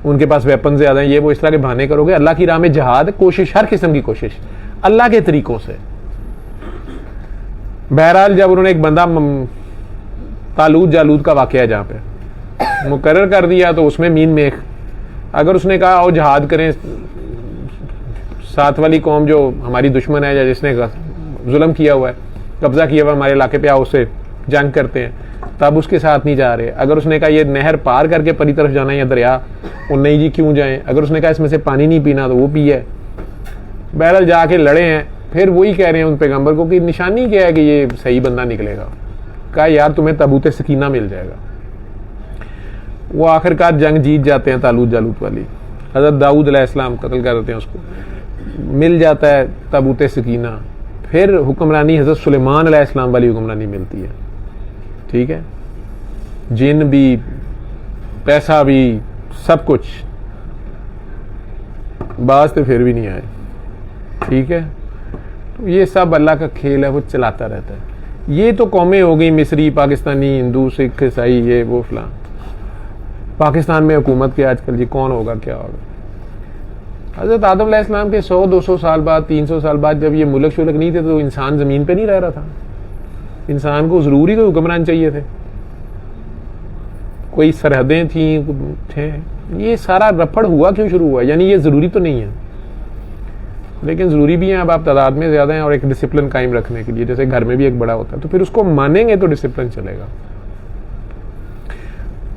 उनके पास वेपन ज्यादा हैं, ये वो इस तरह के बहाने करोगे। अल्लाह की राह में जहाद, कोशिश, हर किस्म की कोशिश अल्लाह के तरीकों से। बहरहाल जब उन्होंने एक बंदा तालूद जालूद का वाकया जहाँ पे मुकर्रर कर दिया, तो उसमें मीन मेख, अगर उसने कहा आओ जहाद करें, साथ वाली कौम जो हमारी दुश्मन है या जिसने जुल्म किया हुआ है, कब्जा किया हुआ हमारे इलाके पे, आओ उससे जंग करते हैं, तब उसके साथ नहीं जा रहे। अगर उसने कहा ये नहर पार करके परी तरफ जाना है या दरिया, वो नहीं जी क्यों जाएं। अगर उसने कहा इसमें से पानी नहीं पीना, तो वो पिए। बहरहाल जाके लड़े हैं, फिर वही कह रहे हैं उन पैगंबर को कि निशानी क्या है कि ये सही बंदा निकलेगा। कहा यार तुम्हें तबूत सकीना मिल जाएगा। वो आखिरकार जंग जीत जाते हैं तालूत जालूत वाली, हज़रत दाऊद अलैहिस्सलाम कत्ल कर देते हैं उसको, मिल जाता है तबूत सकीना। फिर हुक्मरानी हज़रत सुलेमान अलैहिस्सलाम वाली हुक्मरानी मिलती है, ठीक है, जिन भी, पैसा भी, सब कुछ। बाज तो फिर भी नहीं आए, ठीक है। तो ये सब अल्लाह का खेल है, वो चलाता रहता है। ये तो कौमें हो गई, मिस्री, पाकिस्तानी, हिंदू, सिख, ईसाई, ये वो फलां। पाकिस्तान में हुकूमत के आजकल जी कौन होगा, क्या होगा। हज़रत आदम अलैहिस्सलाम के 100-200 साल बाद, 300 साल बाद जब ये मुल्क शुल्क नहीं थे, तो इंसान ज़मीन पे नहीं रह रहा था। इंसान को ज़रूरी कोई हुक्मरान चाहिए थे, कोई सरहदें थे। ये सारा रफड़ हुआ क्यों शुरू हुआ? यानी ये ज़रूरी तो नहीं है, लेकिन ज़रूरी भी है। अब आप तादाद में ज़्यादा हैं और एक डिसिप्लिन कायम रखने के लिए, जैसे घर में भी एक बड़ा होता है, तो फिर उसको मानेंगे तो डिसिप्लिन चलेगा।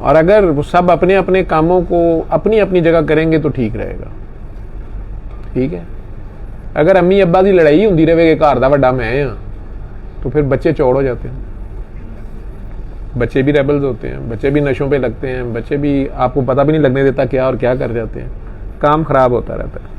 और अगर वो सब अपने अपने कामों को अपनी अपनी जगह करेंगे तो ठीक रहेगा, ठीक है। अगर अम्मी अब्बा की लड़ाई होंगी रहे कि घर का वड्डा मैं हाँ, तो फिर बच्चे चौड़ हो जाते हैं, बच्चे भी रेबल्स होते हैं, बच्चे भी नशों पे लगते हैं, बच्चे भी आपको पता भी नहीं लगने देता क्या और क्या कर जाते हैं, काम खराब होता रहता है।